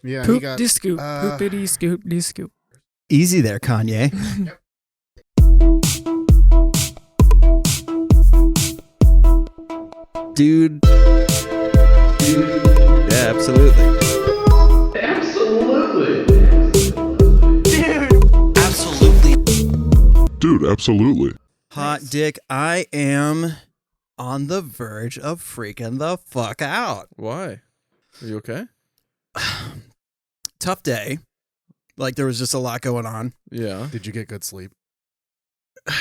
Yeah, Poop de scoop, poopity scoop de scoop. Easy there, Kanye. Yep. Dude. Yeah, absolutely. Dude, absolutely. Hot dick, I am on the verge of freaking the fuck out. Why? Are you okay? Tough day. Like, there was just a lot going on. Yeah. Did you get good sleep?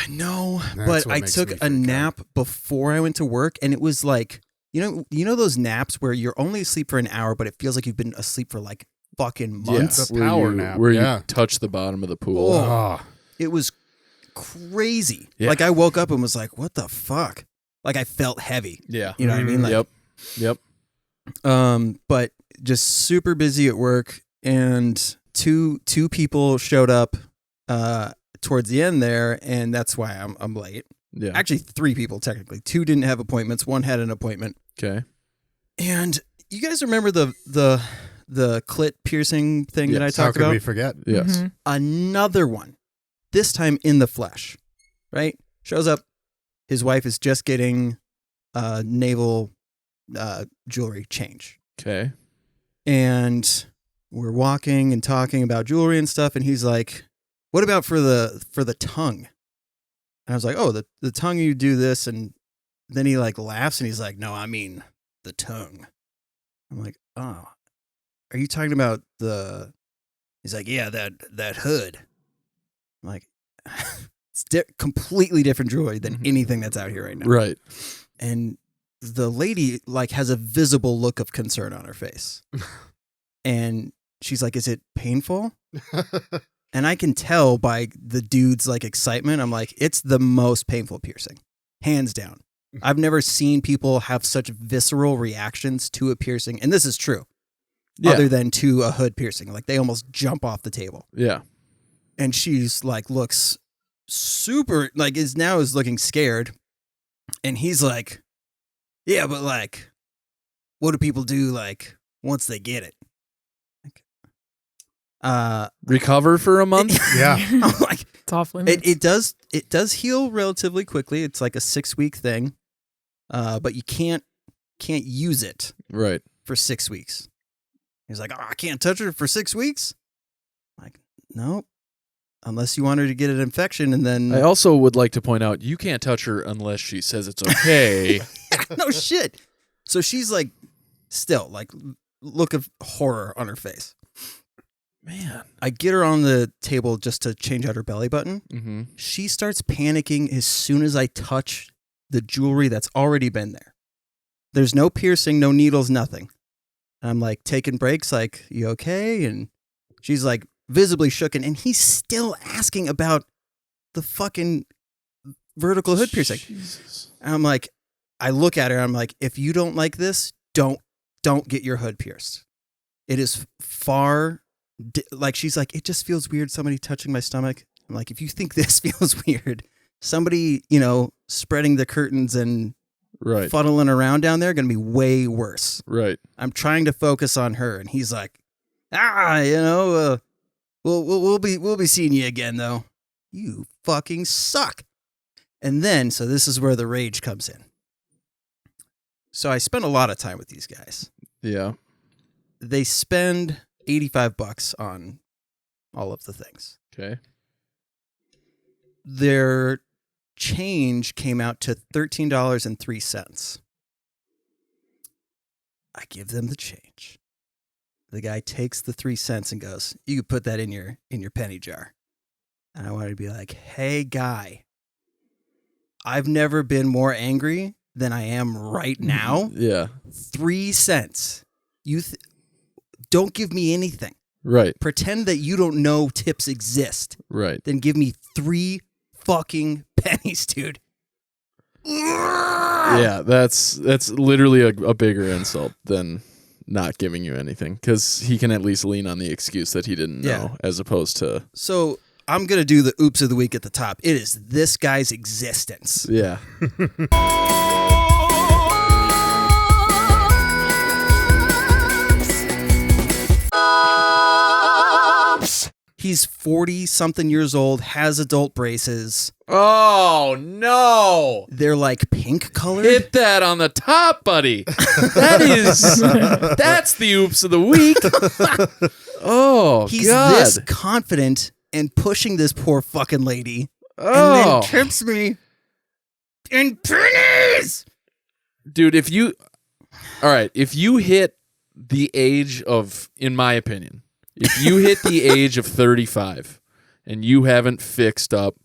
No, That's but what I makes took me a freak nap before I went to work, and it was like, you know those naps where you're only asleep for an hour, but it feels like you've been asleep for like fucking months? It's a power nap, Where yeah. you touch the bottom of the pool. Oh. It was crazy. Yeah. Like, I woke up and was like, what the fuck? Like, I felt heavy. Yeah. You know what I mean? Like, Yep. But just super busy at work, and two people showed up towards the end there, and that's why I'm late. Yeah. Actually, 3 people technically. 2 didn't have appointments. 1 had an appointment. Okay. And you guys remember the clit piercing thing that I Yes. How talked could about? we forget? Yes. Mhm. Another one. This time in the flesh. Right? Shows up. His wife is just getting naval jewelry change. Okay. And we're walking and talking about jewelry and stuff, and he's like, what about for the tongue? And I was like, oh, the tongue, you do this, and then he like laughs and he's like, no, I mean the tongue. I'm like, oh, are you talking about he's like, yeah, that hood. I'm like, it's completely different jewelry than anything that's out here right now. Right. And the lady like has a visible look of concern on her face. And she's like, is it painful? And I can tell by the dude's like excitement. I'm like, it's the most painful piercing, hands down. I've never seen people have such visceral reactions to a piercing. And this is true. Yeah. Other than to a hood piercing. Like, they almost jump off the table. Yeah. And she's like, looks super, like, is looking scared. And he's like, yeah, but like, what do people do like once they get it? Recover for a month? Yeah. I'm like, It's off limits. it does heal relatively quickly. It's like a 6-week thing. But you can't use it Right. for 6 weeks. He's like, oh, I can't touch her for 6 weeks. I'm like, nope. Unless you want her to get an infection, and then I also would like to point out, you can't touch her unless she says it's okay. no shit. So she's like, still like, look of horror on her face. Man. I get her on the table just to change out her belly button. Mm-hmm. She starts panicking as soon as I touch the jewelry that's already been there. There's no piercing, no needles, nothing. And I'm like taking breaks, like, you okay? And she's like visibly shooken, and he's still asking about the fucking vertical hood piercing. Jesus. And I'm like, I look at her, I'm like, if you don't like this, don't get your hood pierced. It is far, like, she's like, it just feels weird, somebody touching my stomach. I'm like, if you think this feels weird, somebody, spreading the curtains and Right. fuddling around down there going to be way worse. Right. I'm trying to focus on her, and he's like, we'll be seeing you again, though. You fucking suck. And then, so this is where the rage comes in. So I spend a lot of time with these guys. Yeah. They spend $85 on all of the things. Okay. Their change came out to $13.03. I give them the change. The guy takes the 3 cents and goes, you can put that in your penny jar. And I wanted to be like, hey, guy, I've never been more angry than I am right now. Yeah. 3 cents. Don't give me anything. Right. Pretend that you don't know tips exist. Right. Then give me 3 fucking pennies, dude. Yeah, that's literally a bigger insult than not giving you anything, because he can at least lean on the excuse that he didn't know, as opposed to. So I'm going to do the oops of the week at the top. It is this guy's existence. Yeah. He's 40-something years old, has adult braces. Oh, no. They're like pink colored. Hit that on the top, buddy. That's the oops of the week. Oh, He's God. this confident and pushing this poor fucking lady. Oh. And then trips me in pennies. Dude, if you hit the age of, in my opinion, if you hit the age of 35 and you haven't fixed up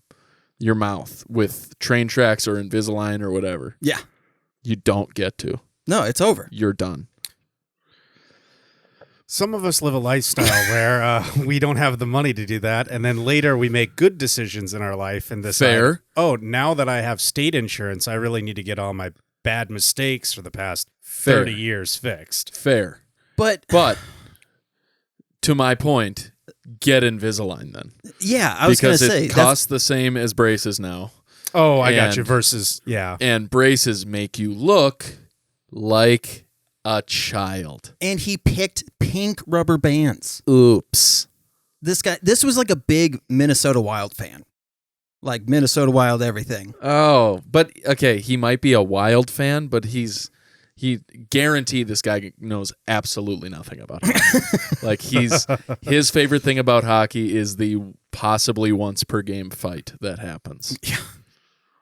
your mouth with train tracks or Invisalign or whatever, yeah, you don't get to. No, it's over. You're done. Some of us live a lifestyle where we don't have the money to do that, and then later we make good decisions in our life and decide, Fair. oh, now that I have state insurance, I really need to get all my bad mistakes for the past Fair. 30 years fixed. Fair. But to my point, get Invisalign then. yeah, I was going to say. Because it costs the same as braces now. Oh, I got you. Versus, yeah. And braces make you look like a child. And he picked pink rubber bands. Oops. This was like a big Minnesota Wild fan. Like Minnesota Wild everything. Oh, but okay, he might be a Wild fan, but he guaranteed this guy knows absolutely nothing about hockey. Like his favorite thing about hockey is the possibly once per game fight that happens. Yeah.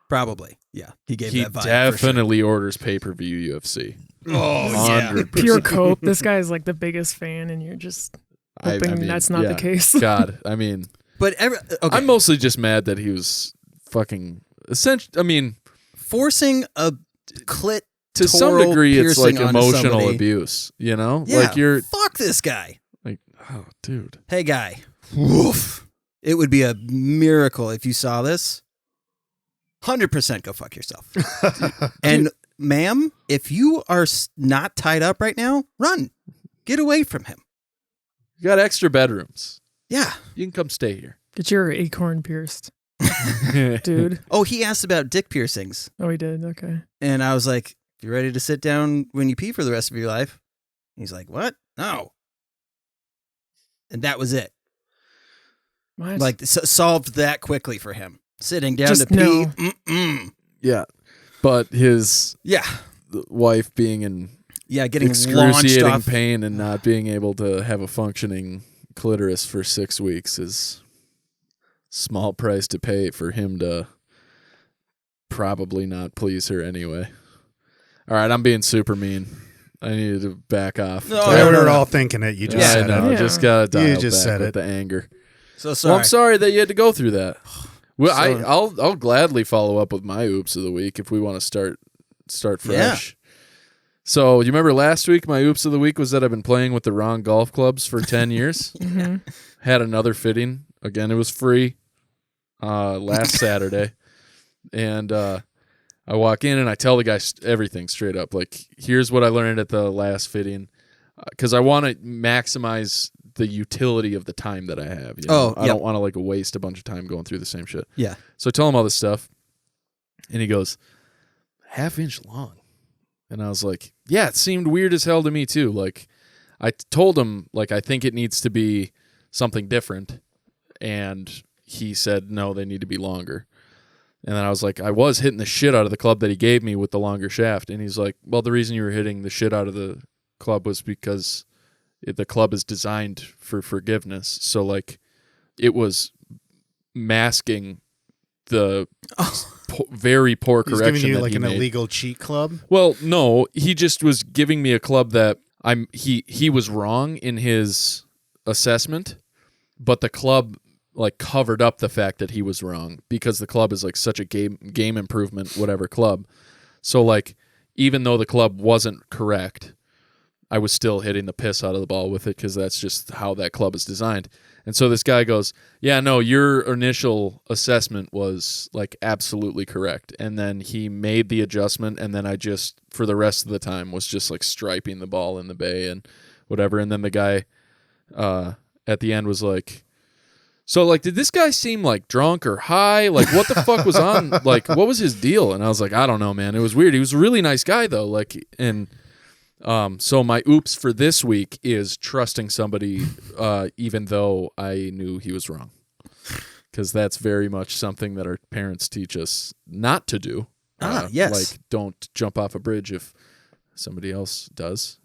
Probably. Yeah. He gave He that vibe. definitely orders pay-per-view UFC. Oh, yeah. 100%. Pure cope. This guy is like the biggest fan, and you're just hoping I mean, that's not the case. God, I mean, But okay. I'm mostly just mad that he was fucking forcing a clit to some degree it's like piercing onto emotional somebody. abuse, you know? Yeah, Like you're fuck this guy. like, oh, dude. Hey, guy. Woof. It would be a miracle if you saw this. 100% go fuck yourself. And, ma'am, if you are not tied up right now, run. Get away from him. You got extra bedrooms. Yeah. You can come stay here. Get your acorn pierced, dude. Oh, he asked about dick piercings. Oh, he did. Okay. And I was like, you ready to sit down when you pee for the rest of your life? He's like, what? No. And that was it. What? Like, solved that quickly for him. Sitting down Just to pee. no. Mm-mm. Yeah. But his Yeah. wife being in Yeah, getting launched excruciating off. pain and not being able to have a functioning clitoris for 6 weeks is small price to pay for him to probably not please her anyway. All right, I'm being super mean. I needed to back off. No, Yeah, we no, were no. all thinking it. You just Yeah, I said know. it. Yeah. Just gotta dial You just back said with it. the anger. So sorry. Well, I'm sorry that you had to go through that. Well, So- I'll gladly follow up with my oops of the week if we want to start fresh. So you remember last week my oops of the week was that I've been playing with the wrong golf clubs for 10 years. Mm-hmm. Had another fitting. Again, it was free last Saturday. And I walk in and I tell the guy everything straight up. Like, here's what I learned at the last fitting. Because I want to maximize the utility of the time that I have. You know? I don't want to like waste a bunch of time going through the same shit. Yeah. So I tell him all this stuff. And he goes, 1/2 inch long. And I was like, yeah, it seemed weird as hell to me too. Like, I told him, like, I think it needs to be something different. And he said, no, they need to be longer. And then I was like, I was hitting the shit out of the club that he gave me with the longer shaft. And he's like, well, the reason you were hitting the shit out of the club was because the club is designed for forgiveness. So, like, it was masking the very poor He's correction giving you that like he an made. illegal cheat club. Well, no, he just was giving me a club that he was wrong in his assessment, but the club like covered up the fact that he was wrong because the club is like such a game improvement whatever club. So like even though the club wasn't correct, I was still hitting the piss out of the ball with it because that's just how that club is designed. And so this guy goes, yeah, no, your initial assessment was like absolutely correct. And then he made the adjustment, and then I just, for the rest of the time, was just like striping the ball in the bay and whatever. And then the guy at the end was like, so like, did this guy seem like drunk or high? Like, what the fuck was on? Like, what was his deal? And I was like, I don't know, man. It was weird. He was a really nice guy though. Like, and So my oops for this week is trusting somebody even though I knew he was wrong. Because that's very much something that our parents teach us not to do. Yes. Like, don't jump off a bridge if somebody else does,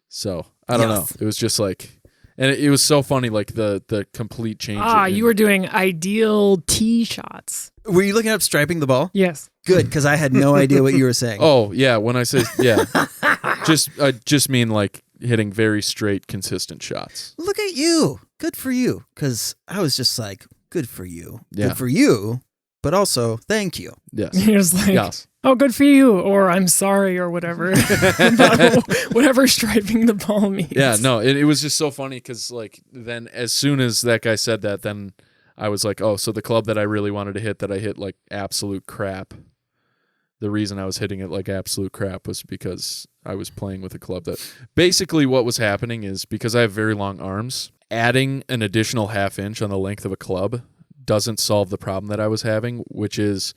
So, I don't know. It was just like... And it was so funny, like the complete change. You were doing ideal tee shots. Were you looking up striping the ball? Yes. Good, because I had no idea what you were saying. Oh, yeah. When I say, yeah. I just mean like hitting very straight, consistent shots. Look at you. Good for you. Because I was just like, good for you. Yeah. Good for you, but also thank you. Yes. You're just like, Yes. oh, good for you, or I'm sorry, or whatever. Whatever striping the ball means. Yeah, no, it was just so funny because, like, then as soon as that guy said that, then I was like, oh, so the club that I really wanted to hit that I hit like absolute crap. The reason I was hitting it like absolute crap was because I was playing with a club that basically what was happening is because I have very long arms, adding an additional half inch on the length of a club doesn't solve the problem that I was having, which is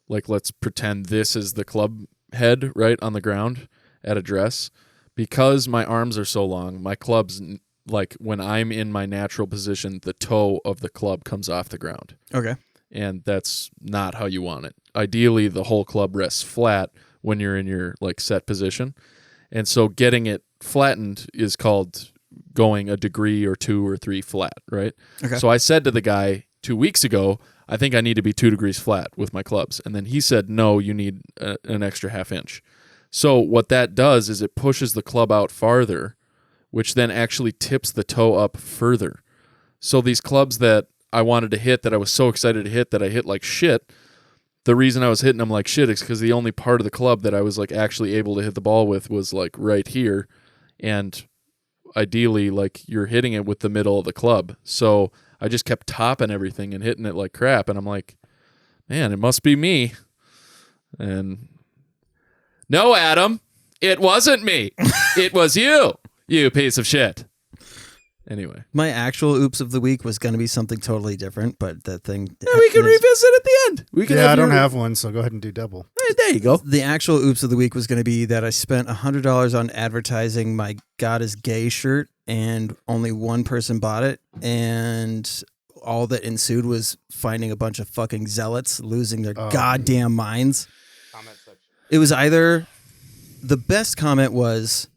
like, let's pretend this is the club head right on the ground at address. Because my arms are so long, my club's like when I'm in my natural position, the toe of the club comes off the ground. Okay. And that's not how you want it. Ideally, the whole club rests flat when you're in your like set position. And so getting it flattened is called going a degree or 2 or 3 flat, right? Okay. So I said to the guy 2 weeks ago, I think I need to be 2 degrees flat with my clubs. And then he said, no, you need an extra half inch. So what that does is it pushes the club out farther, which then actually tips the toe up further. So these clubs that I wanted to hit, that I was so excited to hit, that I hit like shit, the reason I was hitting them like shit is because the only part of the club that I was like actually able to hit the ball with was like right here. And ideally, like you're hitting it with the middle of the club. So I just kept topping everything and hitting it like crap. And I'm like, man, it must be me. And no, Adam, it wasn't me. It was you, you piece of shit. Anyway. My actual oops of the week was going to be something totally different, but that thing... Yeah, we can revisit at the end. We can I don't have one, so go ahead and do double. Hey, there you go. The actual oops of the week was going to be that I spent $100 on advertising my God is Gay shirt, and only one person bought it, and all that ensued was finding a bunch of fucking zealots losing their goddamn minds. Comment section. It was either... The best comment was,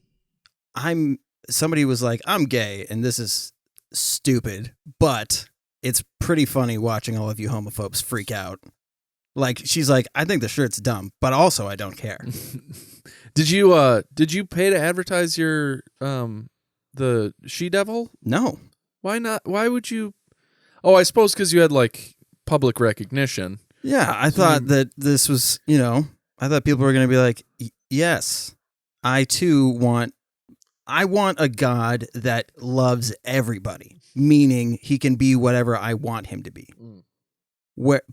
somebody was like, I'm gay, and this is stupid, but it's pretty funny watching all of you homophobes freak out. Like, she's like, I think the shirt's dumb, but also I don't care. Did you pay to advertise your the She-Devil? No. Why not? Why would you? Oh, I suppose because you had like public recognition. Yeah, I thought that this was, I thought people were going to be like, yes, I too want a God that loves everybody, meaning he can be whatever I want him to be.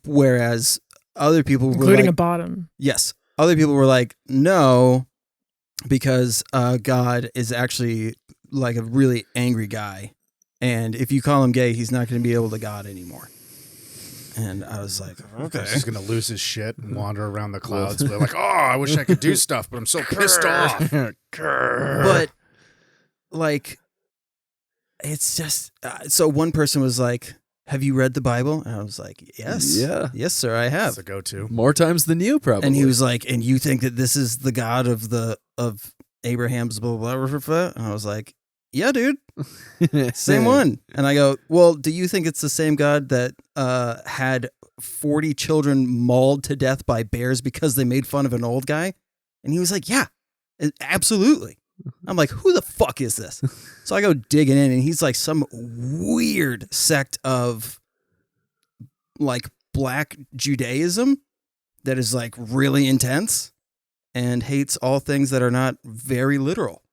Whereas other people were including like, a bottom. Yes. Other people were like, no, because God is actually like a really angry guy. And if you call him gay, he's not going to be able to God anymore. And I was like, okay. He's going to lose his shit and wander around the clouds. Be like, I wish I could do stuff, but I'm so pissed off. But, like, it's just... so one person was like, have you read the Bible? And I was like, yes. Yeah. Yes, sir, I have. That's a go-to. More times than you, probably. And he was like, and you think that this is the God of Abraham's blah, blah, blah, blah? And I was like, yeah, dude. Same one. And I go, well, do you think it's the same God that had 40 children mauled to death by bears because they made fun of an old guy? And he was like, yeah, absolutely. I'm like, who the fuck is this? So I go digging in, and he's like some weird sect of like Black Judaism that is like really intense and hates all things that are not very literal.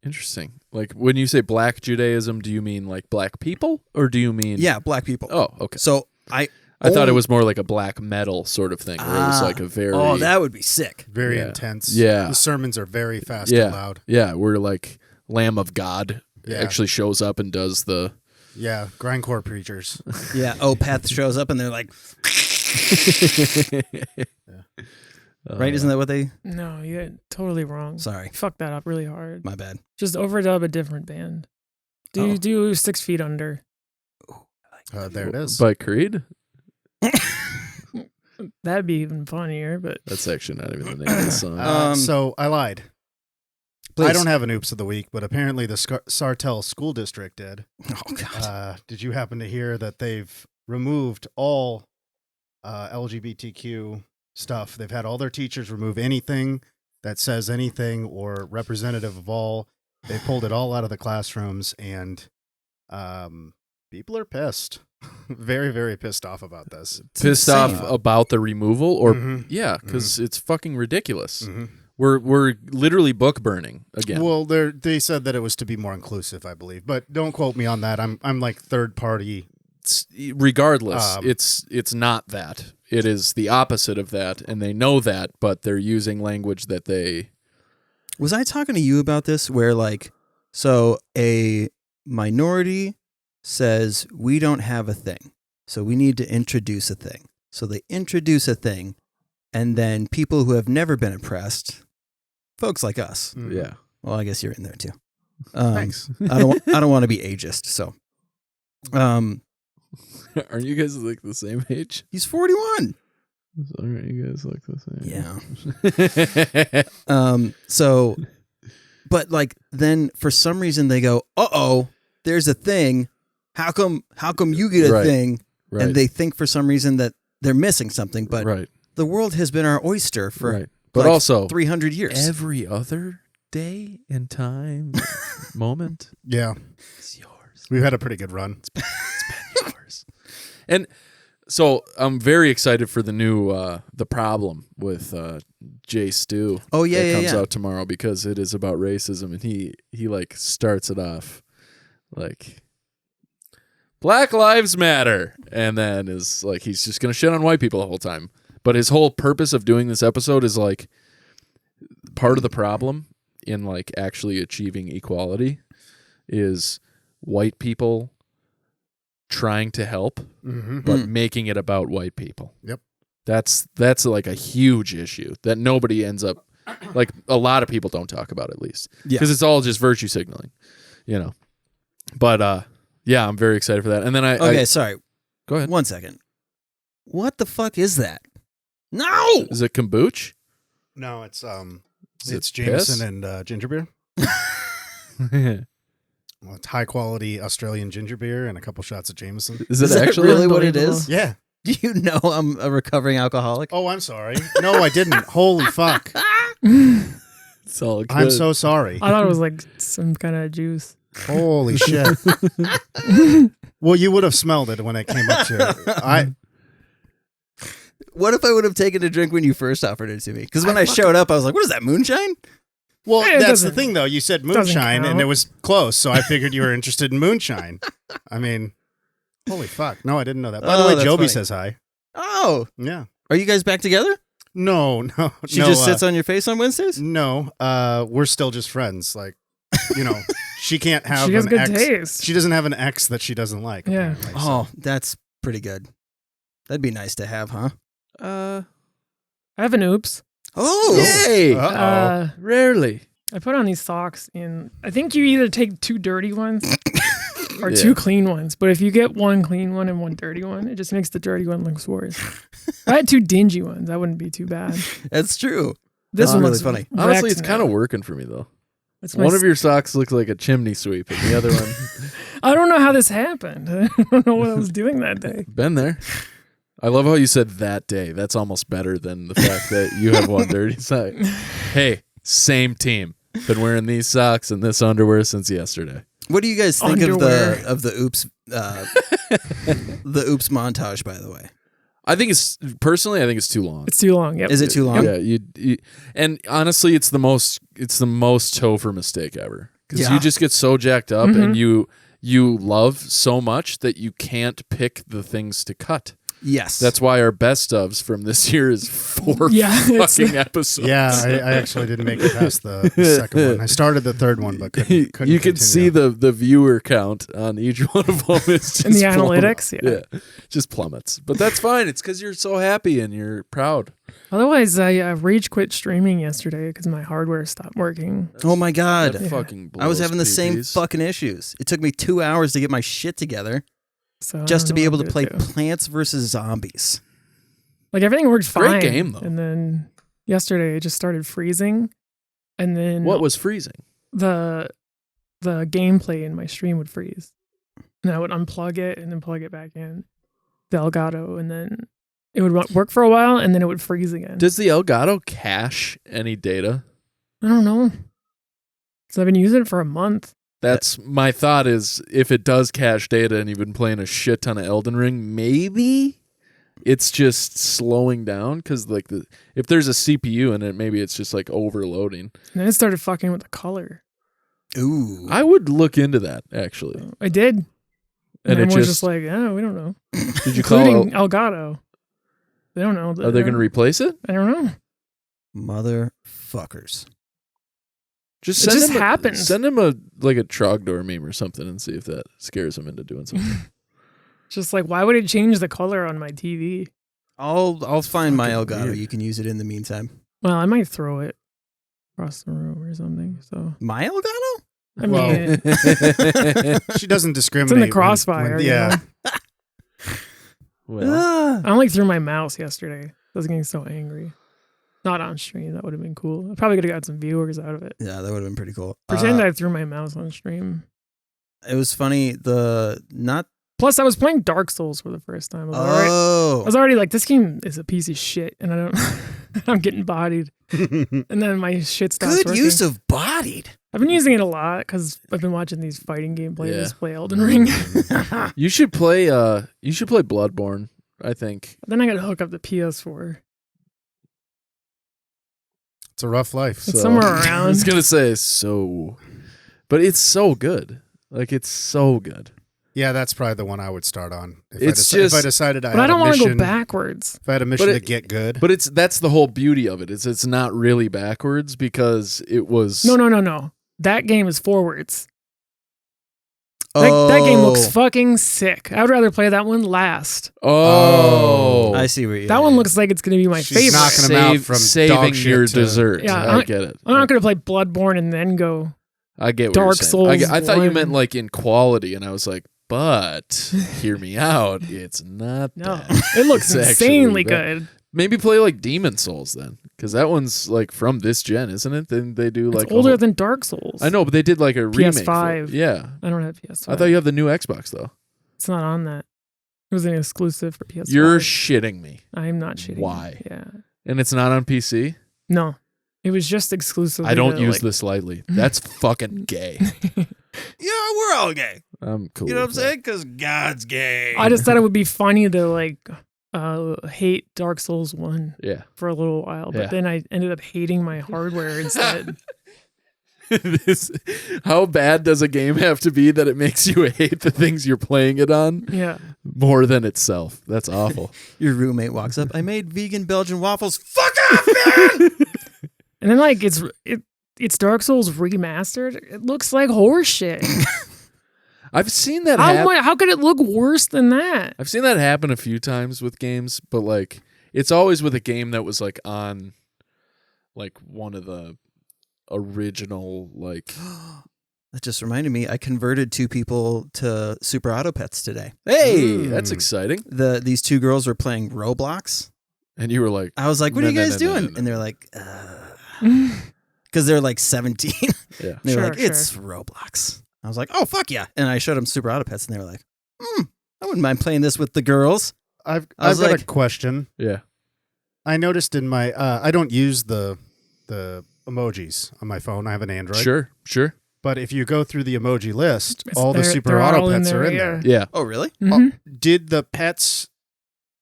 Interesting. Like when you say Black Judaism, do you mean like black people, or do you mean? Yeah, black people. Oh, okay. So I thought it was more like a black metal sort of thing, where it was like a very... Oh, that would be sick. Very Yeah. intense. Yeah. The sermons are very fast yeah, and loud. yeah, where like Lamb of God Yeah. actually shows up and does the... Yeah, grindcore preachers. Yeah, Opeth shows up and they're like, Right? Isn't that what they? No, you're totally wrong. Sorry, You fucked that up really hard. my bad. Just overdub a different band. Do 6 Feet Under. There it is. By Creed? That'd be even funnier, but That's actually not even the name of the song. So I lied. Please. I don't have an oops of the week, but apparently the Sartell School District did. Oh God. Did you happen to hear that they've removed all LGBTQ stuff? They've had all their teachers remove anything that says anything or representative of all. They pulled it all out of the classrooms, and people are pissed. Very, very pissed off about this. Pissed insane. off about the removal? Or Mhm. yeah, because it's fucking ridiculous. Mhm. We're literally book burning again. Well, they said that it was to be more inclusive, I believe, but don't quote me on that. I'm like third party. Regardless, it's not that. It is the opposite of that, and they know that, but they're using language that they. Was I talking to you about this? Where like, so a minority says we don't have a thing, so we need to introduce a thing. So they introduce a thing, and then people who have never been oppressed, folks like us. Mhm. Yeah. Well, I guess you're in there too. Thanks. I don't want to be ageist. So, Are you guys like the same age? he's 41. Sorry, you guys look the same. Yeah. So, but like then for some reason they go, there's a thing. How come you get a Right. thing? Right. And they think for some reason that they're missing something, but right. the world has been our oyster for Right. But like also 300 years. every other day and time moment Yeah, is yours. we've had a pretty good run. It's been yours. And so I'm very excited for the new The Problem with Jay Stu. Oh, yeah, that yeah, comes yeah. out tomorrow because it is about racism, and he like starts it off like Black Lives Matter, and then is like he's just gonna shit on white people the whole time. But his whole purpose of doing this episode is like part of the problem in like actually achieving equality is white people trying to help Mm-hmm. but making it about white people. Yep. That's like a huge issue that nobody ends up like a lot of people don't talk about at least. Yeah. Because it's all just virtue signaling, you know. But yeah, I'm very excited for that. And then Okay, sorry. go ahead. 1 second. What the fuck is that? No! Is it kombucha? No, it's Is it's it piss? Jameson and ginger beer. Well, it's high quality Australian ginger beer and a couple shots of Jameson. Is Is it that actually really what it is? Yeah. Do you know I'm a recovering alcoholic? Oh, I'm sorry. No, I didn't. Holy fuck. It's all good. I'm so sorry. I thought it was like some kind of juice. Holy shit. Well, you would have smelled it when it came up to it. What if I would have taken a drink when you first offered it to me? Because when I showed up, I was like, what is that, moonshine? Well, It that's the doesn't- thing, though. You said doesn't moonshine, and count. it was close, so I figured you were interested in moonshine. I mean, holy fuck. No, I didn't know that. By the Oh, way, that's Joby funny. says hi. Oh, Yeah. are you guys back together? No. She just sits on your face on Wednesdays? No, we're still just friends. Like, you know, she can't have She has an good ex. taste. She doesn't have an ex that she doesn't like. Yeah. apparently, so. Oh, that's pretty good. That'd be nice to have, huh? I have an oops. Oh, Yay! Uh-oh. Rarely. I put on these socks in. I think you either take 2 dirty ones or Yeah. 2 clean ones. But if you get 1 clean one and 1 dirty one, it just makes the dirty one look worse. If I had 2 dingy ones, that wouldn't be too bad. that's true. This That's one really looks funny. Honestly, wrecked it's kind of now. working for me though. It's my One of your socks looks like a chimney sweep, and the other one I don't know how this happened. I don't know what I was doing that day. been there. I love how you said that day. That's almost better than the fact that you have one dirty sock. Hey, same team. Been wearing these socks and this underwear since yesterday. What do you guys think Underwear. of the oops the oops montage, by the way? I think it's too long. It's too long. Yep. Is it too long? Yeah, you and honestly, it's the most Topher mistake ever because Yeah. you just get so jacked up and you love so much that you can't pick the things to cut. Yes. That's why our best ofs from this year is 4 Yeah, it's- fucking episodes. Yeah, I actually didn't make it past the second one. I started the third one, but couldn't you can continue. see the viewer count on each one of them. It's just In the plummet- analytics, yeah. just plummets. But that's fine. It's because you're so happy and you're proud. Otherwise, I rage quit streaming yesterday because my hardware stopped working. Oh my god. That fucking I was blows having the same PPs. fucking issues. It took me 2 hours to get my shit together So I just to don't be know able what to play do. Plants vs. Zombies. Like everything worked Great fine. game, though. And then yesterday it just started freezing. And then What was freezing? the gameplay in my stream would freeze. And I would unplug it and then plug it back in. The Elgato, and then it would work for a while and then it would freeze again. Does the Elgato cache any data? I don't know. So I've been using it for a month. That's my thought is if it does cache data and you've been playing a shit ton of Elden Ring, maybe it's just slowing down because like if there's a CPU in it, maybe it's just like overloading. And then it started fucking with the color. Ooh. I would look into that actually. I did. And it everyone's just, just like, oh, we don't know. did you call? Including Elgato. They don't know. Are they going to replace it? I don't know. Motherfuckers. Just It send just him happens. Send him a Trogdor meme or something and see if that scares him into doing something. Just like, why would it change the color on my TV? I'll find my Fucking Elgato. weird. You can use it in the meantime. Well, I might throw it across the room or something. So My Elgato? I mean, Well, She doesn't discriminate. it's in the when- crossfire. when- you yeah. know? Well, Ah. I only threw my mouse yesterday. I was getting so angry. Not on stream. That would have been cool. I probably could have got some viewers out of it. Yeah, that would have been pretty cool. Pretend I threw my mouse on stream. It was funny. Plus, I was playing Dark Souls for the first time. I was already like, this game is a piece of shit, and I don't. I'm getting bodied, and then my shit stops Good working. use of bodied. I've been using it a lot because I've been watching these fighting game players Yeah. play Elden Ring. you should play Bloodborne, I think. Then I got to hook up the PS4. It's a rough life. It's somewhere around. I was gonna say but it's so good. Like it's so good. Yeah, that's probably the one I would start on. If It's if I just- decided I But I had don't a want to mission, go backwards. if I had a mission But to it- get good, But that's the whole beauty of it. It's not really backwards because it was No. That game is forwards. That game looks fucking sick. I would rather play that one last. Oh, I see what you. That one looks like it's going to be my She's favorite. knocking them out from saving dog shit your to- dessert. Yeah, I get it. I'm not going to play Bloodborne and then go. I get what Dark you're saying. Souls I thought you 1. meant like in quality, and I was like, but hear me out. It's not. No, that. it looks It's insanely actually bad. good. Maybe play like Demon Souls then, because that one's like from this gen, isn't it? Then they do like It's older than Dark Souls. I know, but they did like a remake. for it. PS5. Yeah, I don't have PS5. I thought you have the new Xbox though. It's not on that. It was an exclusive for PS5. You're shitting me, I'm not shitting. Why? Yeah. and it's not on PC. No. It was just exclusive. I don't use this lightly. That's fucking gay. Yeah, we're all gay. I'm cool. You know what I'm with that. saying? Because God's gay. I just thought it would be funny to like hate Dark Souls 1 Yeah. for a little while, but Yeah. then I ended up hating my hardware instead. How bad does a game have to be that it makes you hate the things you're playing it on Yeah. more than itself? That's awful. Your roommate walks up. I made vegan Belgian waffles. Fuck off, man. And then like it's Dark Souls remastered. It looks like horse shit. I've seen that happen. How could it look worse than that? I've seen that happen a few times with games, but like it's always with a game that was like on like one of the original like That just reminded me. I converted 2 people to Super Auto Pets today. hey, that's exciting. These 2 girls were playing Roblox. And you were like, I was like, "What are you No, no, guys no, no, doing?" no, no. And they're like, because they're like 17. yeah. They were Sure, like, "It's Roblox." I was like, "Oh fuck yeah!" And I showed them Super Auto Pets, and they were like, I wouldn't mind playing this with the girls." I've I was got like- a question. Yeah. I noticed in my I don't use the emojis on my phone. I have an Android. Sure. But if you go through the emoji list, It's all the there- Super they're Auto all in Pets are there, in yeah. there. Yeah. Oh really? Mhm. Did the pets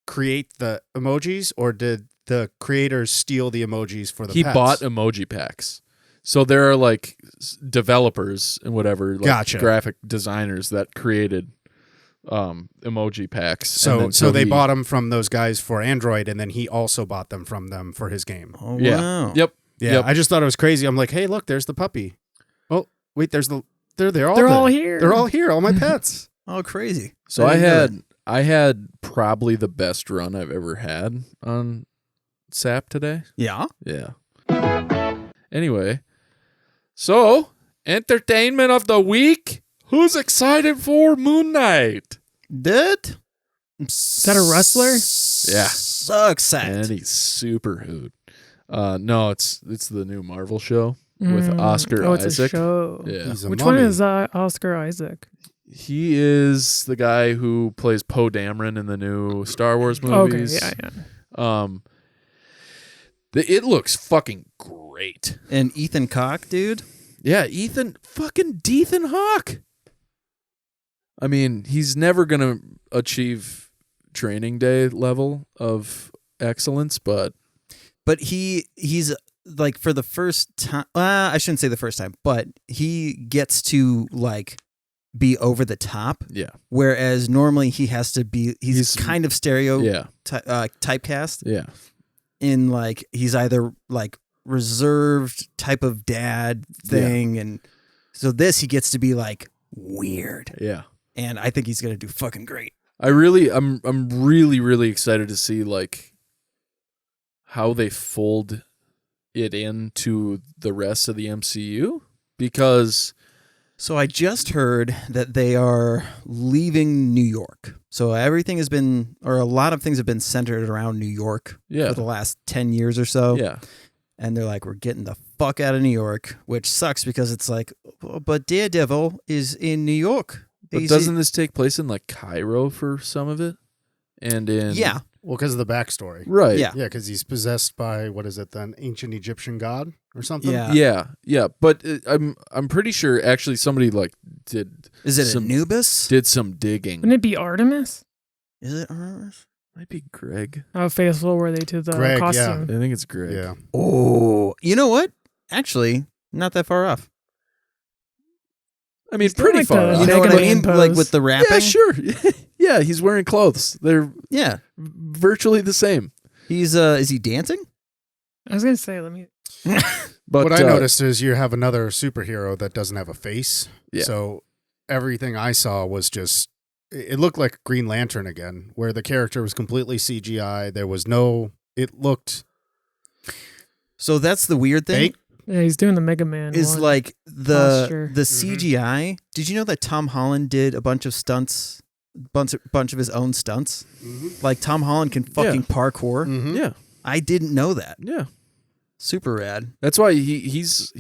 create the emojis, or did the creators steal the emojis for the He pets? bought emoji packs. So there are like developers and whatever, like Gotcha. graphic designers that created emoji packs. and So then- so they he- bought them from those guys for Android, and then he also bought them from them for his game. Oh Yeah. wow. Yep. Yeah, Yep. I just thought it was crazy. I'm like, hey, look, there's the puppy. Oh, wait, they're all They're there. all here. They're all here. All my pets. Oh crazy. So I didn't know I had probably the best run I've ever had on sap today? Yeah. Yeah. Anyway, so entertainment of the week. Who's excited for Moon Knight? Did? Is that a wrestler? Yeah. So excited. And he's super hoot. No, it's the new Marvel show with Oscar Oh, it's Isaac. a show. Yeah. He's a Which mummy. one is Oscar Isaac? He is the guy who plays Poe Dameron in the new Star Wars Okay, movies. yeah. It looks fucking great. And Ethan Cock, dude. Yeah, fucking Ethan Hawke. I mean, he's never gonna achieve Training Day level of excellence, but he's like, for the first time, I shouldn't say the first time, but he gets to like be over the top. yeah, Whereas normally he has to be, he's kind of typecast yeah. in like, he's either like reserved type of dad thing. And so this, he gets to be like weird. Yeah. And I think he's going to do fucking great. I'm really, really excited to see like how they fold it into the rest of the MCU, because So I just heard that they are leaving New York. So everything has been, or a lot of things have been centered around New York yeah, for the last 10 years or so. yeah, And they're like, we're getting the fuck out of New York, which sucks because it's like, "Oh, but Daredevil is in New York. but doesn't this take place in like Cairo for some of it? And in Yeah. Well, because of the backstory. right, Yeah. Yeah, because he's possessed by, what is it, then ancient Egyptian god or something? Yeah. yeah. But I'm pretty sure actually somebody like did Is it some Anubis? did some digging. Wouldn't it be Artemis? Is it Anubis? Might be Greg. How faithful were they to the Greg, yeah. costume? I think it's Greg. Yeah. Oh, you know what? Actually, not that far off. I mean, He's doing pretty like far. the- off. You know what I Mega mean? Man Like pose. with the rapping? Yeah, sure. Yeah, he's wearing clothes. They're Yeah. virtually the same. He's, is he dancing? I was gonna say, let me. But what I noticed is you have another superhero that doesn't have a face. Yeah. So everything I saw was just, it looked like Green Lantern again, where the character was completely CGI. There was no, it looked So that's the weird thing. fake. Yeah, he's doing the Mega Man. Is one. like the posture. CGI. Did you know that Tom Holland did a bunch of stunts, bunch of his own stunts? Like Tom Holland can fucking parkour. Mhm. yeah, I didn't know that. yeah. Super rad. That's why he's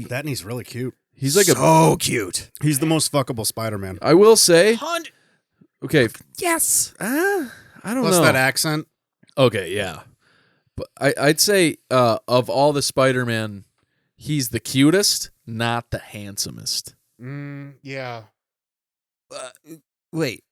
That and he's really cute. like a. so cute. He's the most fuckable Spider-Man. I will say, okay. Yes. I don't Plus know. that accent. Okay, yeah, but I'd say of all the Spider-Man, he's the cutest, not the handsomest. Yeah. Wait.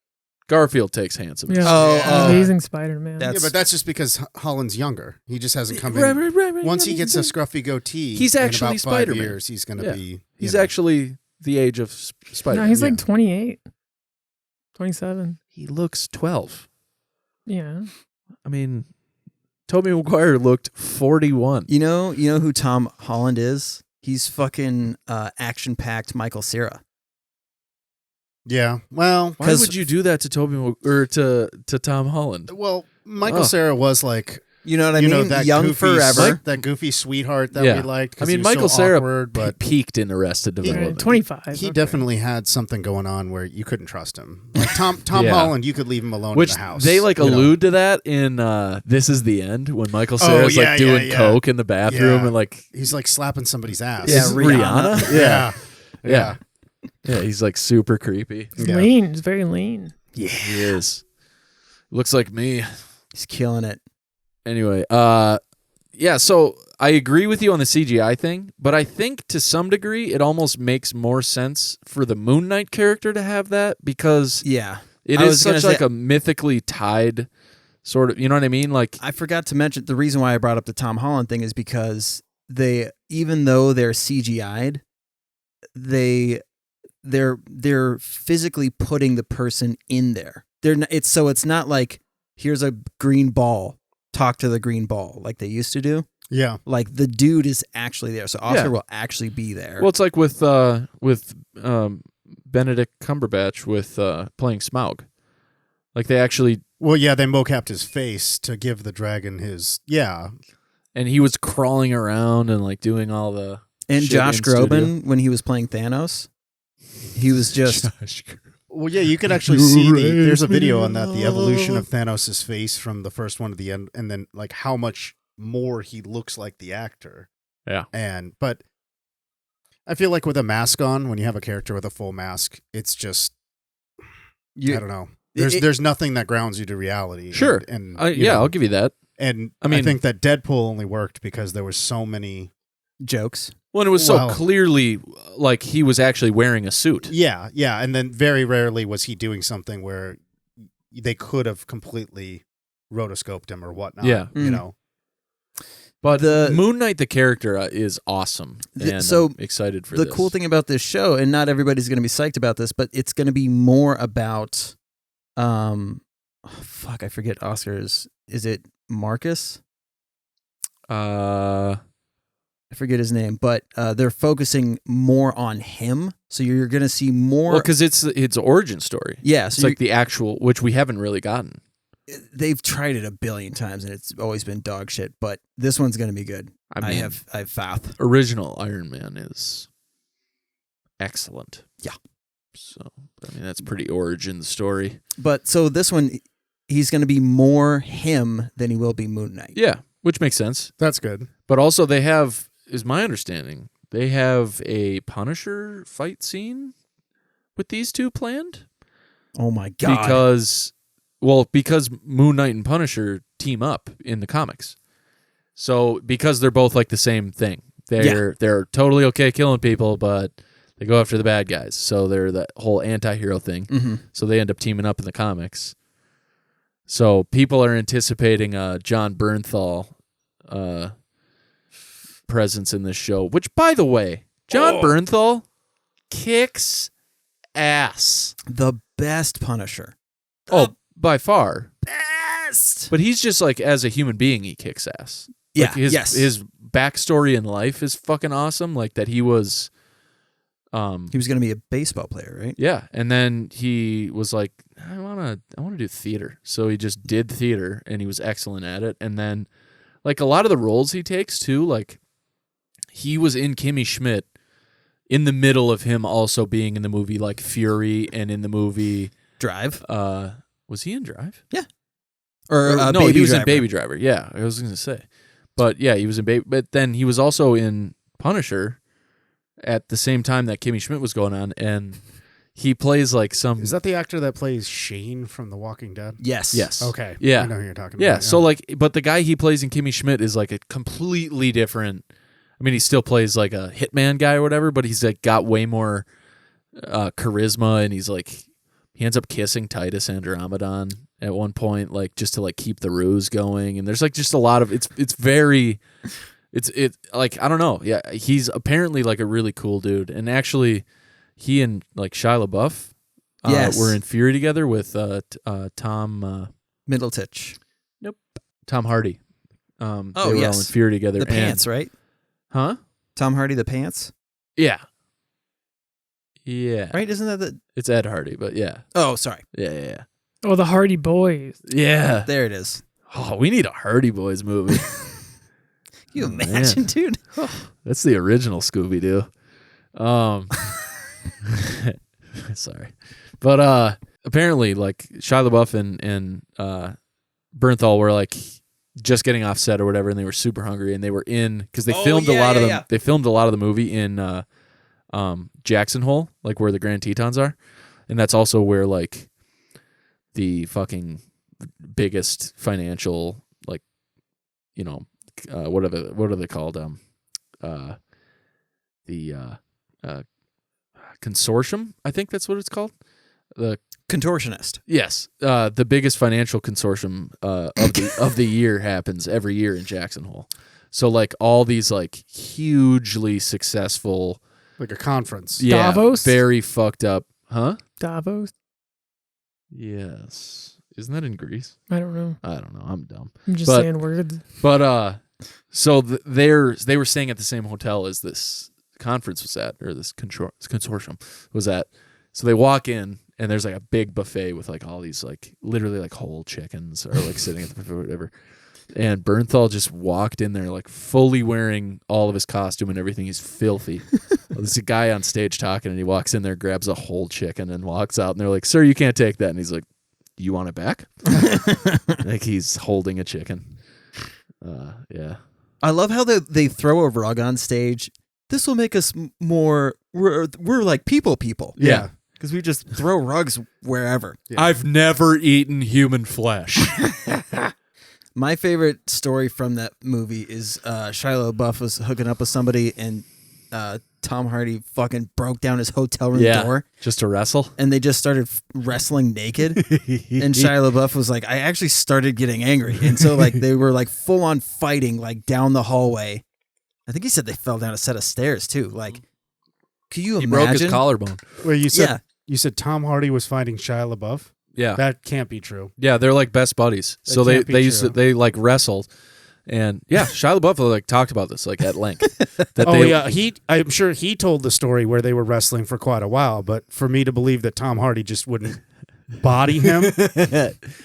Garfield takes handsomest. Yeah. Oh, Amazing Spider-Man. That's- Yeah, but that's just because Holland's younger. He just hasn't come Right, in. right. Once he gets a scruffy goatee, He's in actually about 5 Spider-Man. years, he's going to Yeah. be. He's you know. actually the age of Spider. No, he's Yeah. like 28, 27. He looks 12. Yeah. I mean, Tobey Maguire looked 41. You know who Tom Holland is? He's fucking action-packed Michael Cera. Yeah. Well, Why would you do that to to Tom Holland? Michael Oh. Cera was like, You know what I you mean? know, that Young goofy, forever. that goofy sweetheart that Yeah. we liked. 'cause I mean, he was Michael so Cera awkward, but peaked in Arrested Right, Development. 25. he okay. definitely had something going on where you couldn't trust him. Like Tom Yeah. Holland, you could leave him alone Which in the house. they like you know? allude to that in This Is the End when Michael Oh, Cera's yeah, like doing yeah. coke in the bathroom Yeah. and like He's like slapping somebody's ass. Yeah, is it Rihanna. Yeah. Yeah. Yeah, he's like super creepy. He's Yeah. lean. He's very lean. He is. Looks like me. He's killing it. Anyway, yeah, so I agree with you on the CGI thing, but I think to some degree it almost makes more sense for the Moon Knight character to have that because Yeah. it I is was gonna such like say- a mythically tied sort of, you know what I mean? Like, I forgot to mention the reason why I brought up the Tom Holland thing is because they, even though they're CGI'd, they're physically putting the person in there. It's not like here's a green ball, talk to the green ball like they used to do. Yeah. Like the dude is actually there, so Oscar Yeah. will actually be there. well, it's like with Benedict Cumberbatch with playing Smaug. Like they actually Well, yeah, they mocapped his face to give the dragon his And he was crawling around and like doing all the And shit Josh in studio. Groban, when he was playing Thanos, he was just Well, yeah, you can actually see there's a video on that, the evolution of Thanos' face from the first one to the end, and then like how much more he looks like the actor. Yeah. But I feel like with a mask on, when you have a character with a full mask, it's just I don't know. There's nothing that grounds you to reality. Sure. And Yeah, I'll give you that. And I mean- I think that Deadpool only worked because there were so many. jokes. Well, it was so Well- clearly like he was actually wearing a suit. Yeah, and then very rarely was he doing something where they could have completely rotoscoped him or whatnot. Yeah. you Mm. know. But The- Moon Knight, the character, is awesome. And so I'm excited for The this. cool thing about this show, and not everybody's going to be psyched about this, but it's going to be more about, I forget Oscar's. Is it Marcus? I forget his name, but they're focusing more on him. So you're going to see more. Well, because it's origin story. Yeah, It's so like the actual, which we haven't really gotten. they've tried it a billion times and it's always been dog shit. But this one's going to be good. I mean, I have faith. original Iron Man is excellent. Yeah. So, I mean, that's pretty origin story. But so this one, he's going to be more him than he will be Moon Knight. Yeah, which makes sense. That's good. But also, they have, is my understanding, they have a Punisher fight scene with these two planned. Oh my god! Because Moon Knight and Punisher team up in the comics. So because they're both like the same thing, they're totally okay killing people, but they go after the bad guys. So they're that whole anti-hero thing. Mm-hmm. So they end up teaming up in the comics. So people are anticipating John Bernthal presence in this show, which, by the way, John Bernthal kicks ass. The best Punisher. Oh, by far. Best. But he's just like, as a human being, he kicks ass. Yeah. Like his backstory in life is fucking awesome. Like that he was, He was going to be a baseball player, right? yeah. And then he was like, I want to do theater. So he just did theater, and he was excellent at it. And then, like a lot of the roles he takes too, like he was in Kimmy Schmidt, in the middle of him also being in the movie like Fury, and in the movie Drive. was he in Drive? Or no, Baby he was Driver. in Baby Driver. Yeah, I was going to say. But yeah, he was in Baby. But then he was also in Punisher at the same time that Kimmy Schmidt was going on, and he plays like some. Is that the actor that plays Shane from The Walking Dead? Yes. Yes. Okay. Yeah. I know who you're talking Yeah. about. So like, but the guy he plays in Kimmy Schmidt is like a completely different. I mean, he still plays like a hitman guy or whatever, but he's like got way more charisma, and he's like he ends up kissing Titus Andromedon at one point, like just to like keep the ruse going. And there's like just a lot of it's like I don't know. Yeah, he's apparently like a really cool dude, and actually, he and like Shia LaBeouf Yes. were in Fury together with Tom Middletich. Tom Hardy. They were all in yes. Fury together. The pants, right? Huh? Tom Hardy, the pants. Yeah. Yeah. Right? Isn't that the... It's Ed Hardy, but yeah. Oh, sorry. Yeah. Oh, the Hardy Boys. Yeah. There it is. Oh, we need a Hardy Boys movie. Can you Oh, imagine, man. dude? That's the original Scooby-Doo. Sorry. But apparently, like, Shia LaBeouf and Bernthal were, like, just getting off set or whatever, and they were super hungry, and they were in... Because they filmed a lot of them. They filmed a lot of the movie in Jackson Hole, like, where the Grand Tetons are. And that's also where, like, the fucking biggest financial, like, you know, what are they called? The consortium, I think that's what it's called. The Contortionist. yes, the biggest financial consortium of the year happens every year in Jackson Hole. So like all these like hugely successful, Like a conference. yeah, Davos? very fucked up, huh? Davos. Yes, isn't that in Greece? I don't know. I don't know. I'm dumb. I'm just But- saying words. But so they were staying at the same hotel as this conference was at, or this consortium was at. So they walk in, and there's like a big buffet with like all these like literally like whole chickens are like sitting at the buffet or whatever. And Bernthal just walked in there like fully wearing all of his costume and everything. He's filthy. There's a guy on stage talking, and he walks in there, grabs a whole chicken, and walks out. And they're like, "Sir, you can't take that." And he's like, "You want it back?" Like he's holding a chicken. Yeah. I love how they throw a rug on stage. This will make us more. We're like people. Yeah. Because we just throw rugs wherever. Yeah. I've never eaten human flesh. My favorite story from that movie is Shia LaBeouf was hooking up with somebody, and Tom Hardy fucking broke down his hotel room door. Just to wrestle. And they just started wrestling naked. And Shia LaBeouf was like, I actually started getting angry. And so like they were like full on fighting like down the hallway. I think he said they fell down a set of stairs too. Like, can you imagine? He broke his collarbone. Where you said Tom Hardy was fighting Shia LaBeouf? Yeah. That can't be true. Yeah, they're like best buddies. That So can't be they used true. to they like wrestled. And yeah, Shia LaBeouf like talked about this like at length. That I'm sure he told the story where they were wrestling for quite a while, but for me to believe that Tom Hardy just wouldn't body him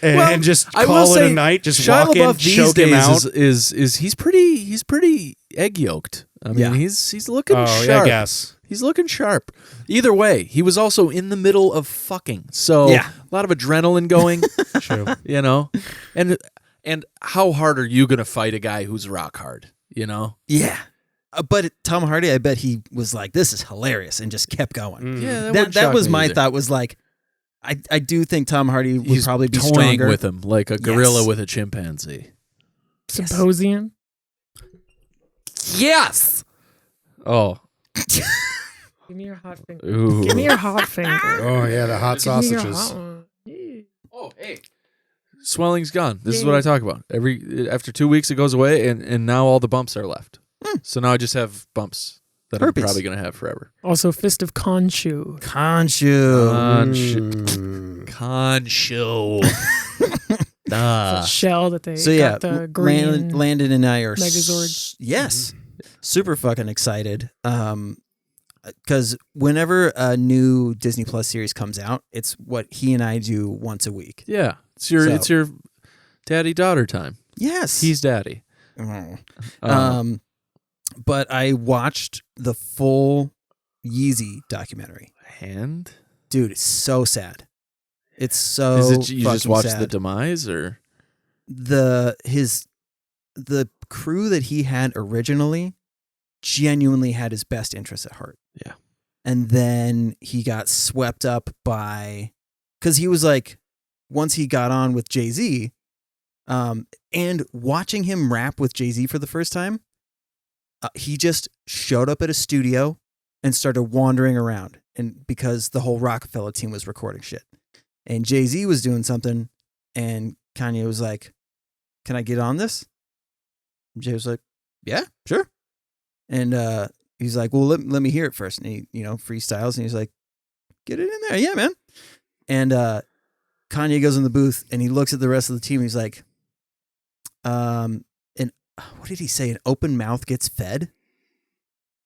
and just I will call it say, a night, just Shia walk in, LaBeouf these choke him out. days is he's pretty egg yolked. I mean, Yeah. he's looking Oh, sharp. yeah, I guess. He's looking sharp. Either way, he was also in the middle of fucking. So Yeah. a lot of adrenaline going, True. you know. And how hard are you going to fight a guy who's rock hard, you know? Yeah. But Tom Hardy, I bet he was like, this is hilarious, and just kept going. Mm. Yeah, That was my thought, was like, I do think Tom Hardy would He's probably be toying stronger. with him like a gorilla Yes. with a chimpanzee. Symposium. Yes. Oh. Give me your hot finger. Ooh. Give me your hot finger. Oh, yeah, the hot Give me your sausages. hot one. Yeah. Oh, hey. Swelling's gone. This is Yeah. what I talk about. After 2 weeks it goes away, and now all the bumps are left. So now I just have bumps that Herpes. I'm probably going to have forever. Also, Fist of Khonshu. Khonshu. Khonshu. It's a shell that they So yeah, got the green. Landon and I are Megazord. Yes, super fucking excited. Because whenever a new Disney Plus series comes out, it's what he and I do once a week. Yeah. It's your daddy-daughter time. Yes, He's daddy. Oh. But I watched the full Yeezy documentary. And Dude, it's so sad. It's so is it you just fucking watched sad. the demise, or the crew that he had originally genuinely had his best interests at heart. Yeah. And then he got swept up by, because he was like, once he got on with Jay-Z, and watching him rap with Jay-Z for the first time, he just showed up at a studio and started wandering around, and because the whole Rockefeller team was recording shit. And Jay-Z was doing something, and Kanye was like, "Can I get on this?" And Jay was like, "Yeah, sure." And he's like, "Well, let me hear it first." And he, freestyles, and he's like, "Get it in there, yeah, man." And Kanye goes in the booth, and he looks at the rest of the team, and he's like, and what did he say? An open mouth gets fed.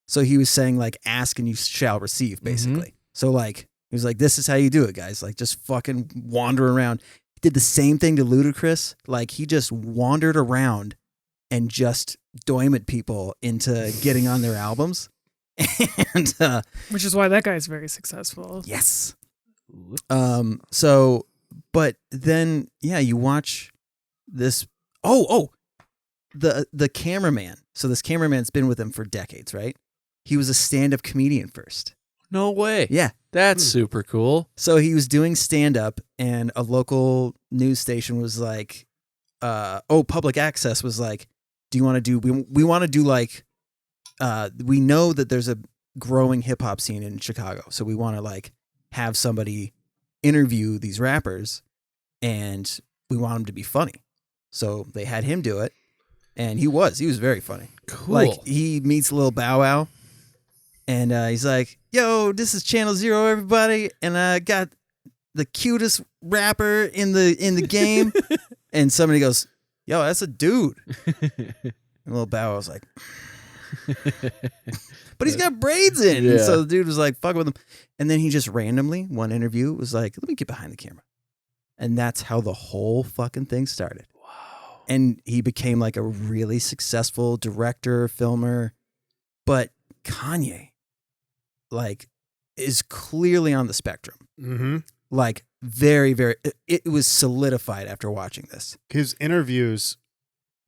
So he was saying like, ask and you shall receive, basically. So like, he was like, this is how you do it, guys. Like, just fucking wander around. He did the same thing to Ludacris. Like, he just wandered around and just doimed people into getting on their albums. And Which is why that guy's very successful. yes. So, but then, yeah, you watch this. The cameraman. So this cameraman's been with him for decades, right? He was a stand-up comedian first. no way. Yeah. That's super cool. So he was doing stand-up, and a local news station was like, Public Access was like, do you want to do, we want to do like, we know that there's a growing hip-hop scene in Chicago. So we want to like have somebody interview these rappers, and we want them to be funny. So they had him do it, and he was very funny. Cool. Like, he meets Lil Bow Wow, and he's like, "Yo, this is Channel Zero, everybody, and I got the cutest rapper in the game." And somebody goes, "Yo, that's a dude." And Lil Bow Wow's like, But he's got braids in. Yeah. And so the dude was like, fuck with him. And then he just randomly, one interview, was like, let me get behind the camera. And that's how the whole fucking thing started. Wow. And he became like a really successful director, filmer. But Kanye, like, is clearly on the spectrum. Mm-hmm. Like, very, very, it was solidified after watching this. His interviews,